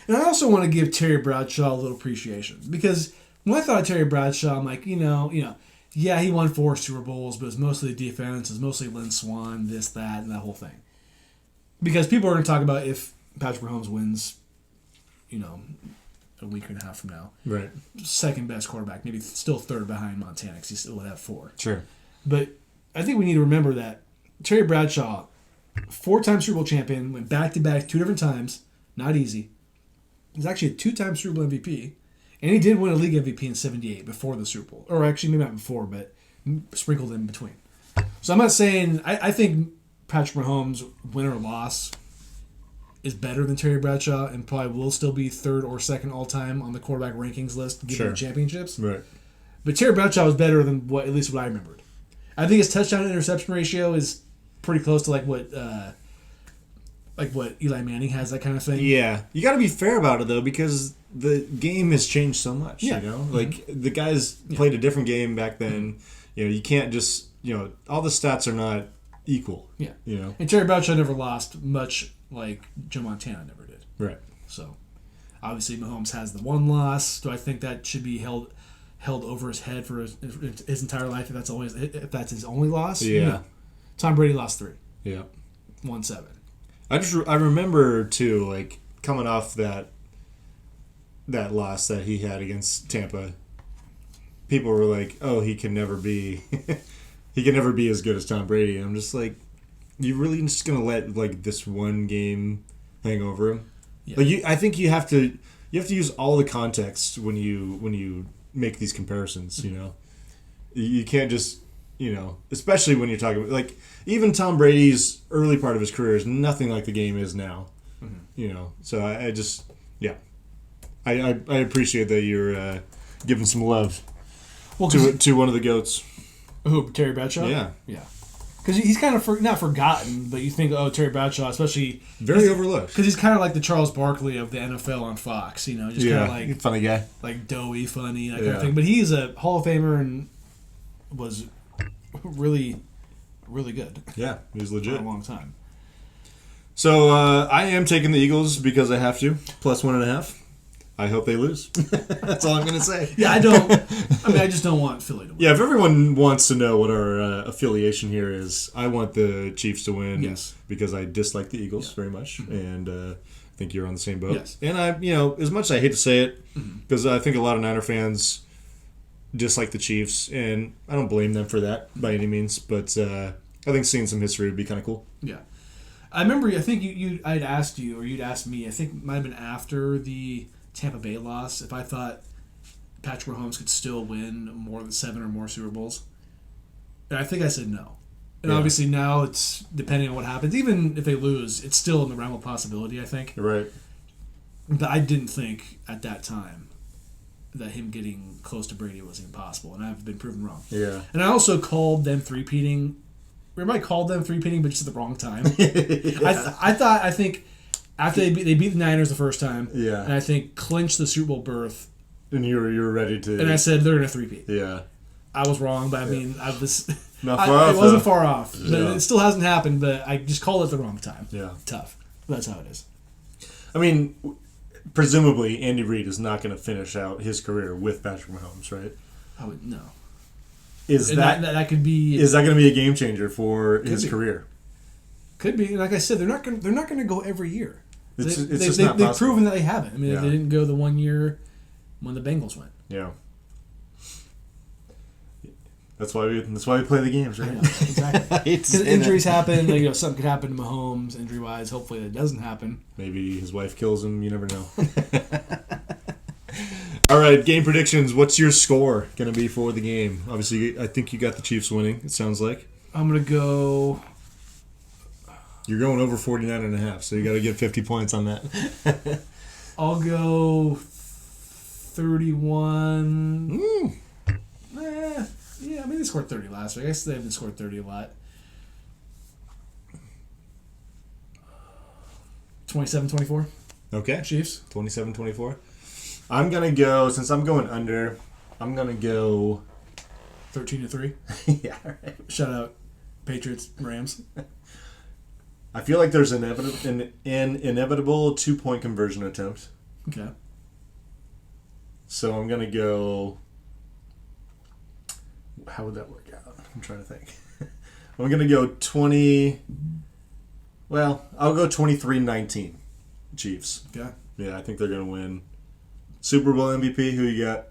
And I also want to give Terry Bradshaw a little appreciation, because when I thought of Terry Bradshaw, I'm like, yeah, he won 4 Super Bowls, but it was mostly the defense, it was mostly Lynn Swann, this, that, and that whole thing. Because people are going to talk about if Patrick Mahomes wins, a week and a half from now. Right. Second best quarterback, maybe still third behind Montana, because he still would have 4. Sure. But I think we need to remember that Terry Bradshaw, 4-time Super Bowl champion, went back-to-back 2 different times. Not easy. He's actually a 2-time Super Bowl MVP. And he did win a league MVP in 78 before the Super Bowl. Or actually, maybe not before, but sprinkled in between. So I'm not saying... I think Patrick Mahomes, win or loss, is better than Terry Bradshaw and probably will still be 3rd or 2nd all-time on the quarterback rankings list given the championships. Right. But Terry Bradshaw was better than at least what I remembered. I think his touchdown to interception ratio is pretty close to what Eli Manning has, that kind of thing. Yeah. You got to be fair about it, though, because the game has changed so much, Yeah. The guys played a different game back then. You can't just, all the stats are not equal. Yeah. You know? And Terry Bradshaw never lost much like Joe Montana never did. Right. So, obviously Mahomes has the 1 loss. Do I think that should be held over his head for his entire life if that's his only loss? Yeah. No. Tom Brady lost 3. Yeah. 1-7. I remember too, coming off that loss that he had against Tampa. People were like, "Oh, he can never be as good as Tom Brady." And I'm just like, you really just gonna let this one game hang over him? Yeah. I think you have to use all the context when you make these comparisons. You can't just especially when you're talking even Tom Brady's early part of his career is nothing like the game is now. Mm-hmm. So I just I appreciate that you're giving some love to one of the GOATs. Who, Terry Bradshaw? Yeah. Yeah. Because he's kind of not forgotten, but you think, Terry Bradshaw, especially... Very overlooked. Because he's kind of like the Charles Barkley of the NFL on Fox, just kind of funny guy. Doughy, funny, that kind of thing. But he's a Hall of Famer and was really, really good. Yeah, he was legit. For a long time. So I am taking the Eagles because I have to, +1.5. I hope they lose. That's all I'm going to say. Yeah, I don't. I mean, I just don't want Philly to win. Yeah, if everyone wants to know what our affiliation here is, I want the Chiefs to win. Yes. Because I dislike the Eagles very much, and I think you're on the same boat. Yes. And I, as much as I hate to say it, because I think a lot of Niner fans dislike the Chiefs, and I don't blame them for that by any means. But I think seeing some history would be kind of cool. Yeah. I remember, I think I'd asked you, or you'd asked me, I think it might have been after the Tampa Bay loss, if I thought Patrick Mahomes could still win more than 7 or more Super Bowls. And I think I said no. And obviously now it's depending on what happens. Even if they lose, it's still in the realm of possibility, I think. Right. But I didn't think at that time that him getting close to Brady was impossible. And I've been proven wrong. Yeah. And I also called them three-peating. Remember I called them three-peating, but just at the wrong time? Yeah. I think after they beat the Niners the first time, and I think clinched the Super Bowl berth. And you were ready to... And I said they're going to three-peat. Yeah. I was wrong, but I mean, I was... Not far off, it wasn't far off. But Yeah. it still hasn't happened, but I just called it the wrong time. Yeah. Tough. That's how it is. I mean, presumably Andy Reid is not going to finish out his career with Patrick Mahomes, right? I would no. Is And that could be... Is that going to be a game changer for his career? Could be. Like I said, they're not going to go every year. It's just not they've possible. proven that they haven't. I mean, Yeah. they didn't go the 1 year when the Bengals went. Yeah. That's why we play the games, right? I know, exactly. Because injuries happen. Like, something could happen to Mahomes injury wise. Hopefully that doesn't happen. Maybe his wife kills him. You never know. All right, game predictions. What's your score going to be for the game? Obviously, I think you got the Chiefs winning, it sounds like. I'm going to go... You're going over 49.5, so you got to get 50 points on that. I'll go 31... Yeah, I mean, they scored 30 last week. I guess they haven't scored 30 a lot. 27-24. Okay. Chiefs. 27-24. I'm going to go, since I'm going under, I'm going to go... 13-3. Yeah, right. Shout out Patriots, Rams. I feel like there's an inevitable 2-point conversion attempt. Okay. So I'm going to go... How would that work out? I'm trying to think. I'm going to go 20... Well, I'll go 23-19 Chiefs. Okay. Yeah, I think they're going to win. Super Bowl MVP, who you got?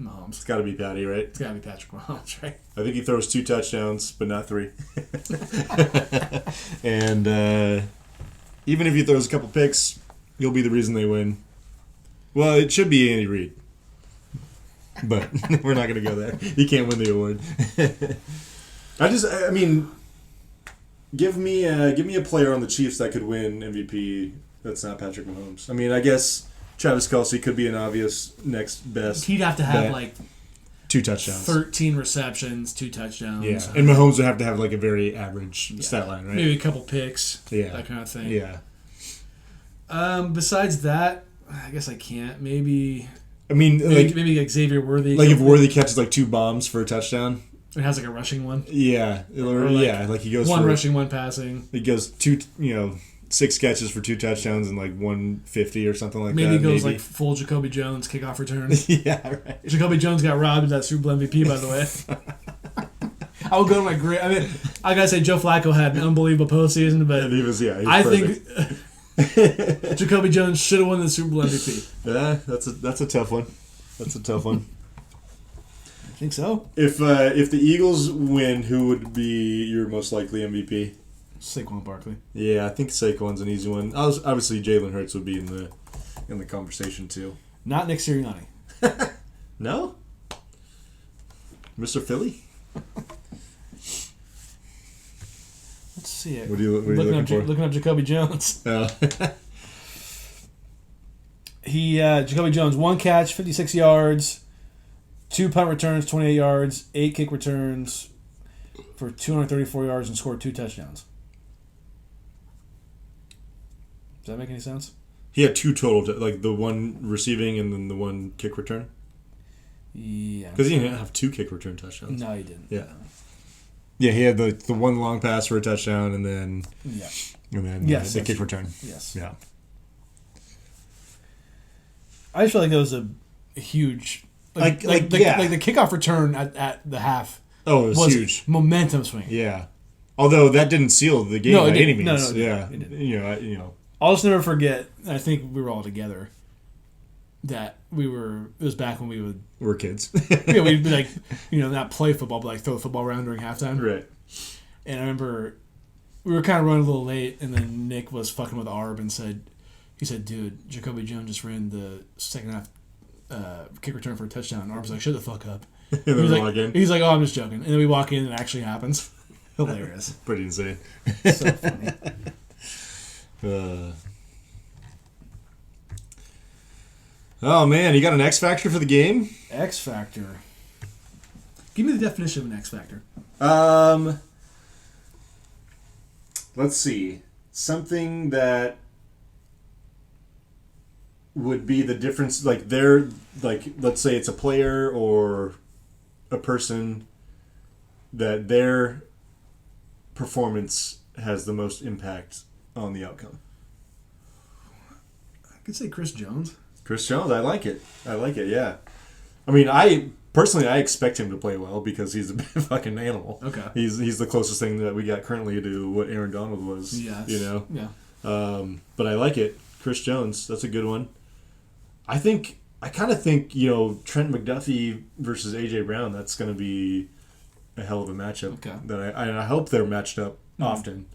Mahomes. It's got to be Patty, right? It's got to be Patrick Mahomes, right? I think he throws 2 touchdowns, but not 3. And even if he throws a couple picks, he'll be the reason they win. Well, it should be Andy Reid. But we're not going to go there. He can't win the award. I mean, give me a player on the Chiefs that could win MVP that's not Patrick Mahomes. I mean, I guess Travis Kelce could be an obvious next best. He'd have to have, bet. like... 2 touchdowns. 13 receptions, 2 touchdowns. Yeah, and Mahomes would have to have like a very average stat line, right? Maybe a couple picks. Yeah. That kind of thing. Yeah. Besides that, I guess I can't. Maybe Maybe like Xavier Worthy. like if Worthy catches like 2 bombs for a touchdown. It has like a rushing one. Yeah. Or like he goes one for rushing, one passing. He goes 6 catches for 2 touchdowns and like 150 or something like Maybe that. he goes like full Jacoby Jones kickoff return. Yeah, right. Jacoby Jones got robbed of that Super Bowl MVP, by the way. I would go to my great. I mean, I gotta say Joe Flacco had an unbelievable postseason, but And he was I perfect. think Jacoby Jones should have won the Super Bowl MVP. Yeah, that's a tough one. That's a tough one. I think so. If the Eagles win, who would be your most likely MVP? Saquon Barkley. Yeah, I think Saquon's an easy one. Obviously, Jalen Hurts would be in the conversation too. Not Nick Sirianni. No, Mr. Philly. Let's see it. What are you looking for? Looking up Jacoby Jones. Oh. Jacoby Jones, 1 catch, 56 yards, 2 punt returns, 28 yards, 8 kick returns for 234 yards and scored 2 touchdowns. Does that make any sense? He had 2 total, like the 1 receiving and then the 1 kick return. Yeah. Because he didn't have 2 kick return touchdowns. No, he didn't. Yeah. Yeah, he had the 1 long pass for a touchdown and then the kick return. Yes. Yeah. I just feel like that was a huge, like the kickoff return at the half. Oh, it was huge. Momentum swing. Yeah. Although that didn't seal the game by any means. No, yeah. it didn't. You know. I'll just never forget. I think we were all together. That it was back when we would. We're kids. Yeah, we'd be like, not play football, but like throw the football around during halftime. Right. And I remember we were kind of running a little late, and then Nick was fucking with Arb and said, dude, Jacoby Jones just ran the second half kick return for a touchdown. And Arb's like, shut the fuck up. And then he's like, oh, I'm just joking. And then we walk in, and it actually happens. Hilarious. Pretty insane. So funny. Oh man, you got an X Factor for the game? X Factor. Give me the definition of an X Factor. Let's see. Something that would be the difference, let's say it's a player or a person that their performance has the most impact on the outcome. I could say Chris Jones. Chris Jones, I like it, yeah. I mean, I expect him to play well because he's a fucking animal. Okay. He's the closest thing that we got currently to what Aaron Donald was. Yes. Yeah. But I like it. Chris Jones, that's a good one. I kind of think, Trent McDuffie versus AJ Brown, that's going to be a hell of a matchup. Okay. That I hope they're matched up often.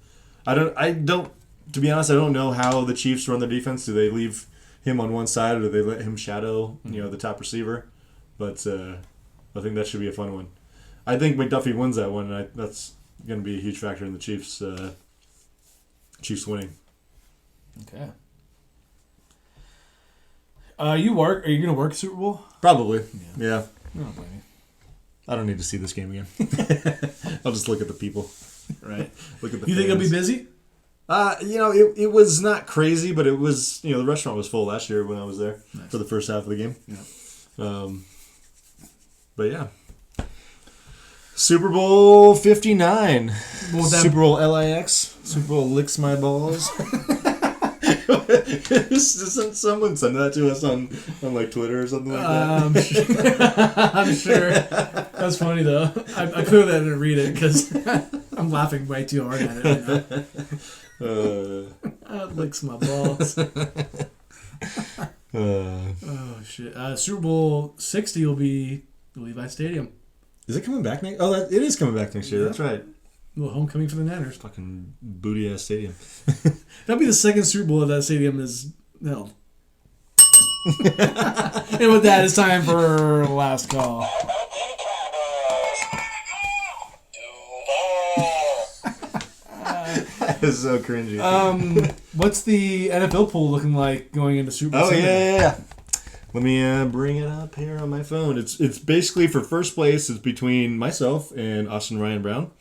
I don't. To be honest, I don't know how the Chiefs run their defense. Do they leave him on one side, or do they let him shadow, the top receiver? But I think that should be a fun one. I think McDuffie wins that one, and that's going to be a huge factor in the Chiefs winning. Okay. Are you going to work Super Bowl? Probably. Yeah. I don't blame you. I don't need to see this game again. I'll just look at the people. Right. Look at the. You think it'll be busy? It was not crazy, but it was. The restaurant was full last year when I was there for the first half of the game. Yeah. But yeah. Super Bowl 59. Super Bowl LIX. Super Bowl licks my balls. Doesn't someone send that to us on like Twitter or something like that? I'm sure. That's funny though. I clearly didn't read it because I'm laughing way too hard at it right now. That licks my balls. Oh shit! Super Bowl 60 will be the Levi Stadium. Is it coming back next? Oh, it is coming back next year. Yeah. That's right. A little homecoming for the Niners. Fucking booty ass stadium. That'll be the second Super Bowl that stadium is held. And with that, it's time for last call. That is so cringy. What's the NFL pool looking like going into Super Bowl? Oh yeah. Let me bring it up here on my phone. It's basically for first place. It's between myself and Austin Ryan Brown.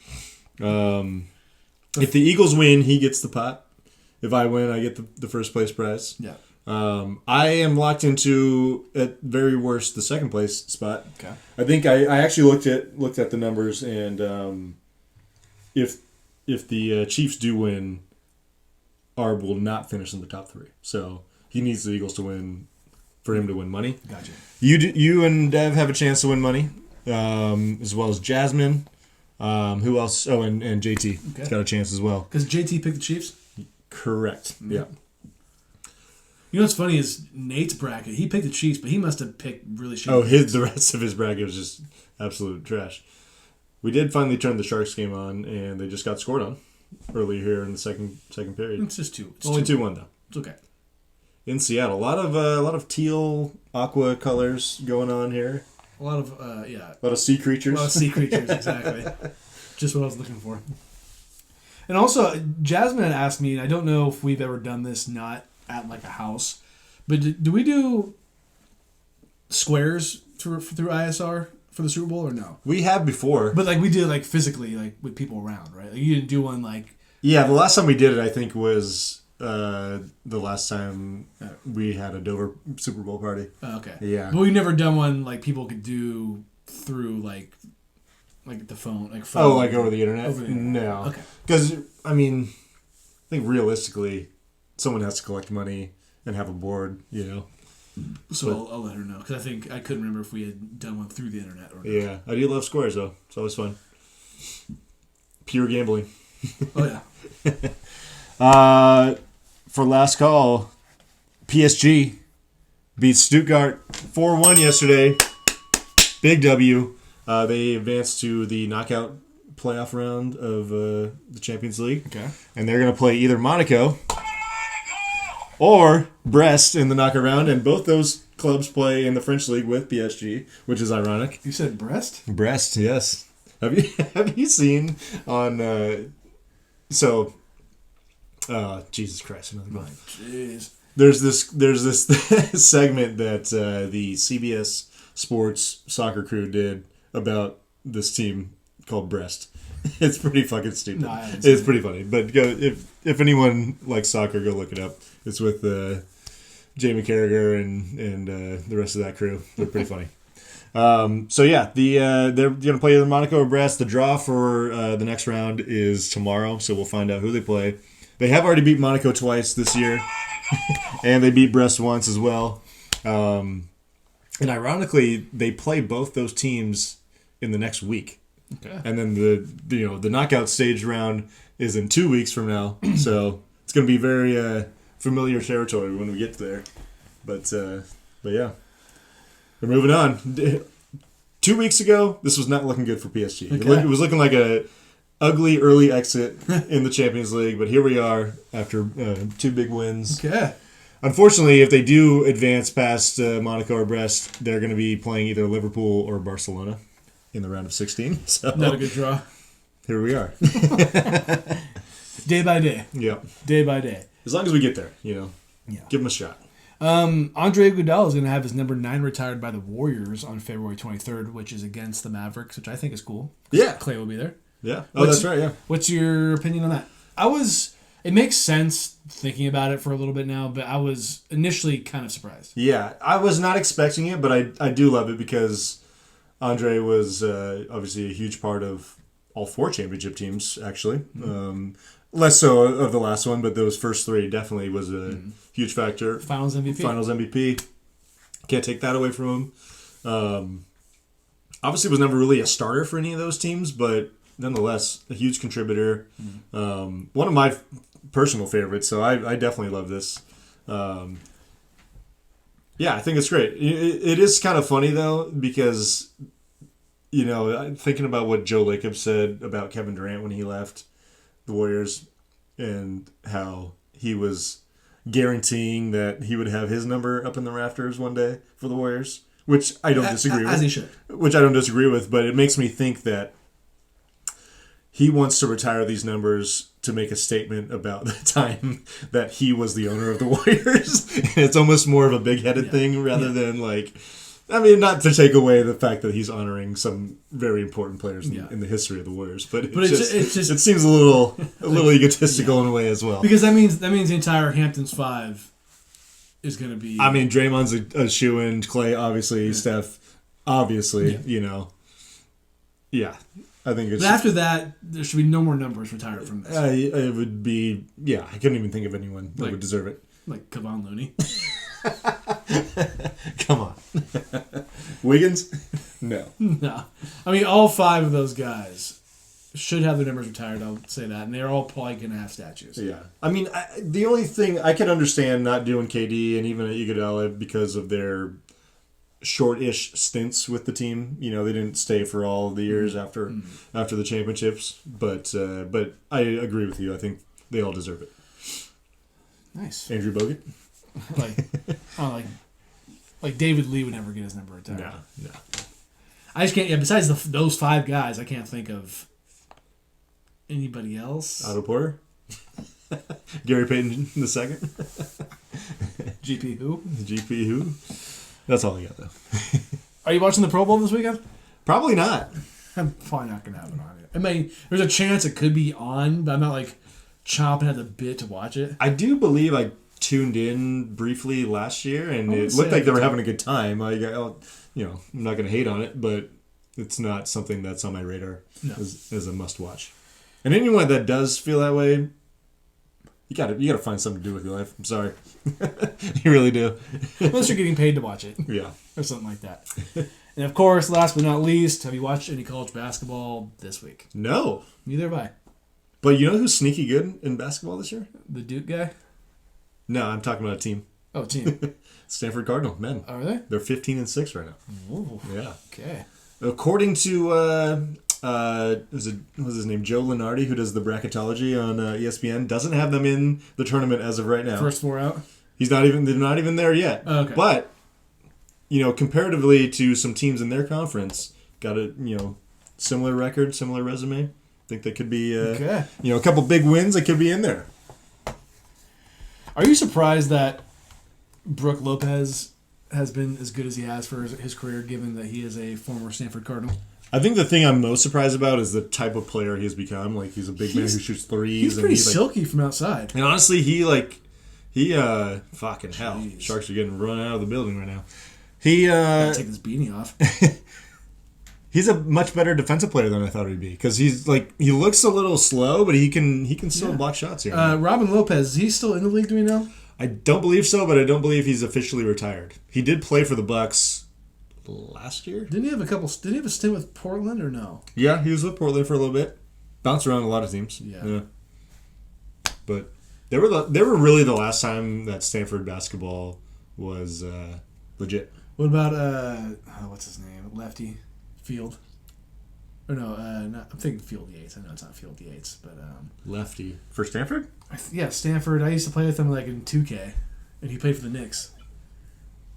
If the Eagles win, he gets the pot. If I win, I get the first place prize. Yeah. I am locked into, at very worst, the second place spot. Okay. I think I actually looked at the numbers, and if the Chiefs do win, Arb will not finish in the top three. So he needs the Eagles to win for him to win money. Gotcha. You and Dev have a chance to win money, as well as Jasmine. Who else? Oh, and JT. Okay. He's got a chance as well. Because JT picked the Chiefs? Correct. Mm-hmm. Yeah. You know what's funny is Nate's bracket. He picked the Chiefs, but he must have picked really shitty. Oh, the rest of his bracket was just absolute trash. We did finally turn the Sharks game on, and they just got scored on earlier here in the second period. It's just two. It's only 2-1 though. It's okay. In Seattle, a lot of teal aqua colors going on here. A lot of A lot of sea creatures. A lot of sea creatures, exactly. Just what I was looking for. And also, Jasmine had asked me, and I don't know if we've ever done this not at like a house, but do we do squares through ISR for the Super Bowl or no? We have before. But like we did like physically, like with people around, right? Like you didn't do one like... Yeah, the last time we did it, I think, was the last time we had a Dover Super Bowl party. Oh, okay. Yeah. But we've never done one like people could do through like the phone. Oh, like over the internet? Over the internet. No. Okay. Because, I mean, I think realistically, someone has to collect money and have a board, you know? So I'll let her know because I couldn't remember if we had done one through the internet or not. Yeah, I do love squares though. It's always fun. Pure gambling. Oh yeah. For last call, PSG beat Stuttgart 4-1 yesterday. Big W. They advanced to the knockout playoff round of the Champions League. Okay. And they're going to play either Monaco or Brest in the knockout round. And both those clubs play in the French league with PSG, which is ironic. You said Brest? Brest, yes. Have you seen on... Jesus Christ, another one. Jeez. There's this segment that the CBS Sports soccer crew did about this team called Brest. It's pretty fucking stupid. No, I haven't seen It's pretty funny. But go if anyone likes soccer, go look it up. It's with Jamie Carragher and the rest of that crew. They're pretty funny. They're gonna play either Monaco or Brest. The draw for the next round is tomorrow, so we'll find out who they play. They have already beat Monaco twice this year, and they beat Brest once as well. And ironically, they play both those teams in the next week. Okay. And then the knockout stage round is in 2 weeks from now. So it's going to be very familiar territory when we get there. But yeah. We're moving on. 2 weeks ago, this was not looking good for PSG. Okay. It was looking like a ugly early exit in the Champions League, but here we are after 2 big wins. Okay. Unfortunately, if they do advance past Monaco or Brest, they're going to be playing either Liverpool or Barcelona in the round of 16. So Not a good draw. here we are. Day by day. Yeah. Day by day. As long as we get there, Yeah. give them a shot. Andre Iguodala is going to have his number 9 retired by the Warriors on February 23rd, which is against the Mavericks, which I think is cool. Yeah. Clay will be there. Yeah. Oh, that's right, yeah. What's your opinion on that? It makes sense thinking about it for a little bit now, but I was initially kind of surprised. Yeah, I was not expecting it, but I do love it because Andre was obviously a huge part of all 4 championship teams, actually. Mm-hmm. Less so of the last one, but those first 3 definitely was a huge factor. Finals MVP. Can't take that away from him. Obviously was never really a starter for any of those teams, but nonetheless, a huge contributor. One of my personal favorites, so I definitely love this. I think it's great. It is kind of funny, though, because, thinking about what Joe Lacob said about Kevin Durant when he left the Warriors and how he was guaranteeing that he would have his number up in the rafters one day for the Warriors, which I don't disagree with. As he should. Which I don't disagree with, but it makes me think that he wants to retire these numbers to make a statement about the time that he was the owner of the Warriors. And it's almost more of a big-headed thing rather than not to take away the fact that he's honoring some very important players in the history of the Warriors, but it seems a little egotistical in a way as well. Because that means the entire Hamptons 5 is going to be. I mean, Draymond's a shoo-in, Clay obviously, Steph obviously, Yeah. I think it's. But after that, there should be no more numbers retired from this. It would be. Yeah, I couldn't even think of anyone that would deserve it. Like Kevon Looney. Come on. Wiggins? No. No. I mean, all 5 of those guys should have their numbers retired, I'll say that. And they're all probably going to have statues. Yeah. I mean, the only thing I could understand not doing KD and even Iguodala because of their short-ish stints with the team. They didn't stay for all of the years after the championships. But I agree with you. I think they all deserve it. Nice. Andrew Bogut? Like David Lee would never get his number retired. No. I just can't. Yeah, besides those 5 guys, I can't think of anybody else. Otto Porter? Gary Payton II? GP who? GP who? That's all I got, though. Are you watching the Pro Bowl this weekend? Probably not. I'm probably not going to have it on it. I mean, there's a chance it could be on, but I'm not chomping at the bit to watch it. I do believe I tuned in briefly last year, and it looked like they were having a good time. I'm not going to hate on it, but it's not something that's on my radar as a must-watch. And anyone that does feel that way, You gotta find something to do with your life. I'm sorry. You really do. Unless you're getting paid to watch it. Yeah. Or something like that. And of course, last but not least, have you watched any college basketball this week? No. Neither have I. But you know who's sneaky good in basketball this year? The Duke guy? No, I'm talking about a team. Oh, team. Stanford Cardinal men. Are they? They're 15-6 right now. Ooh. Yeah. Okay. According to what's his name? Joe Lenardi, who does the bracketology on ESPN, doesn't have them in the tournament as of right now. First four out? They're not even there yet. Oh, okay. But, comparatively to some teams in their conference, got a, similar record, similar resume. I think they could be, Okay. A couple big wins that could be in there. Are you surprised that Brook Lopez has been as good as he has for his career, given that he is a former Stanford Cardinal? I think the thing I'm most surprised about is the type of player he's become. Like, he's a big man who shoots threes. He's pretty silky from outside. And honestly, fucking hell. Jeez. Sharks are getting run out of the building right now. He, Gotta take this beanie off. he's a much better defensive player than I thought he'd be. Because he looks a little slow, but he can still block shots here. Robin Lopez, is he still in the league, do we know? I don't believe so, but I don't believe he's officially retired. He did play for the Bucks last year. Didn't he have a stint with Portland or no? Yeah, he was with Portland for a little bit. Bounced around a lot of teams. Yeah. But they were really the last time that Stanford basketball was legit. What about what's his name? Lefty Field. Or no, I'm thinking Field Yates. I know it's not Field Yates, but Lefty for Stanford? yeah, Stanford. I used to play with him like in 2K, and he played for the Knicks.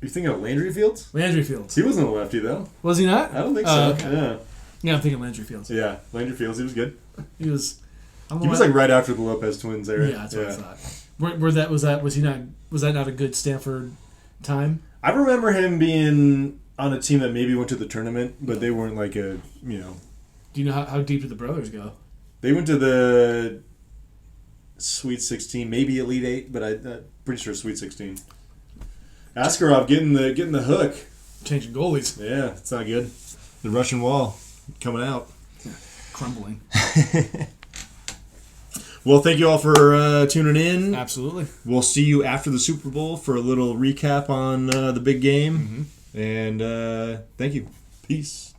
You thinking of Landry Fields? Landry Fields. He wasn't a lefty though. Was he not? I don't think Oh, so. okay. Yeah. Yeah, I'm thinking Landry Fields. Yeah, Landry Fields. He was good. He was. He was like right after the Lopez twins era. Yeah, that's what I thought. Was that not a good Stanford time? I remember him being on a team that maybe went to the tournament, but they weren't like a Do you know how deep did the brothers go? They went to the Sweet 16, maybe Elite 8, but I'm pretty sure Sweet 16. Askarov getting the hook. Changing goalies. Yeah, it's not good. The Russian wall coming out. Crumbling. Well, thank you all for tuning in. Absolutely. We'll see you after the Super Bowl for a little recap on the big game. Mm-hmm. And thank you. Peace.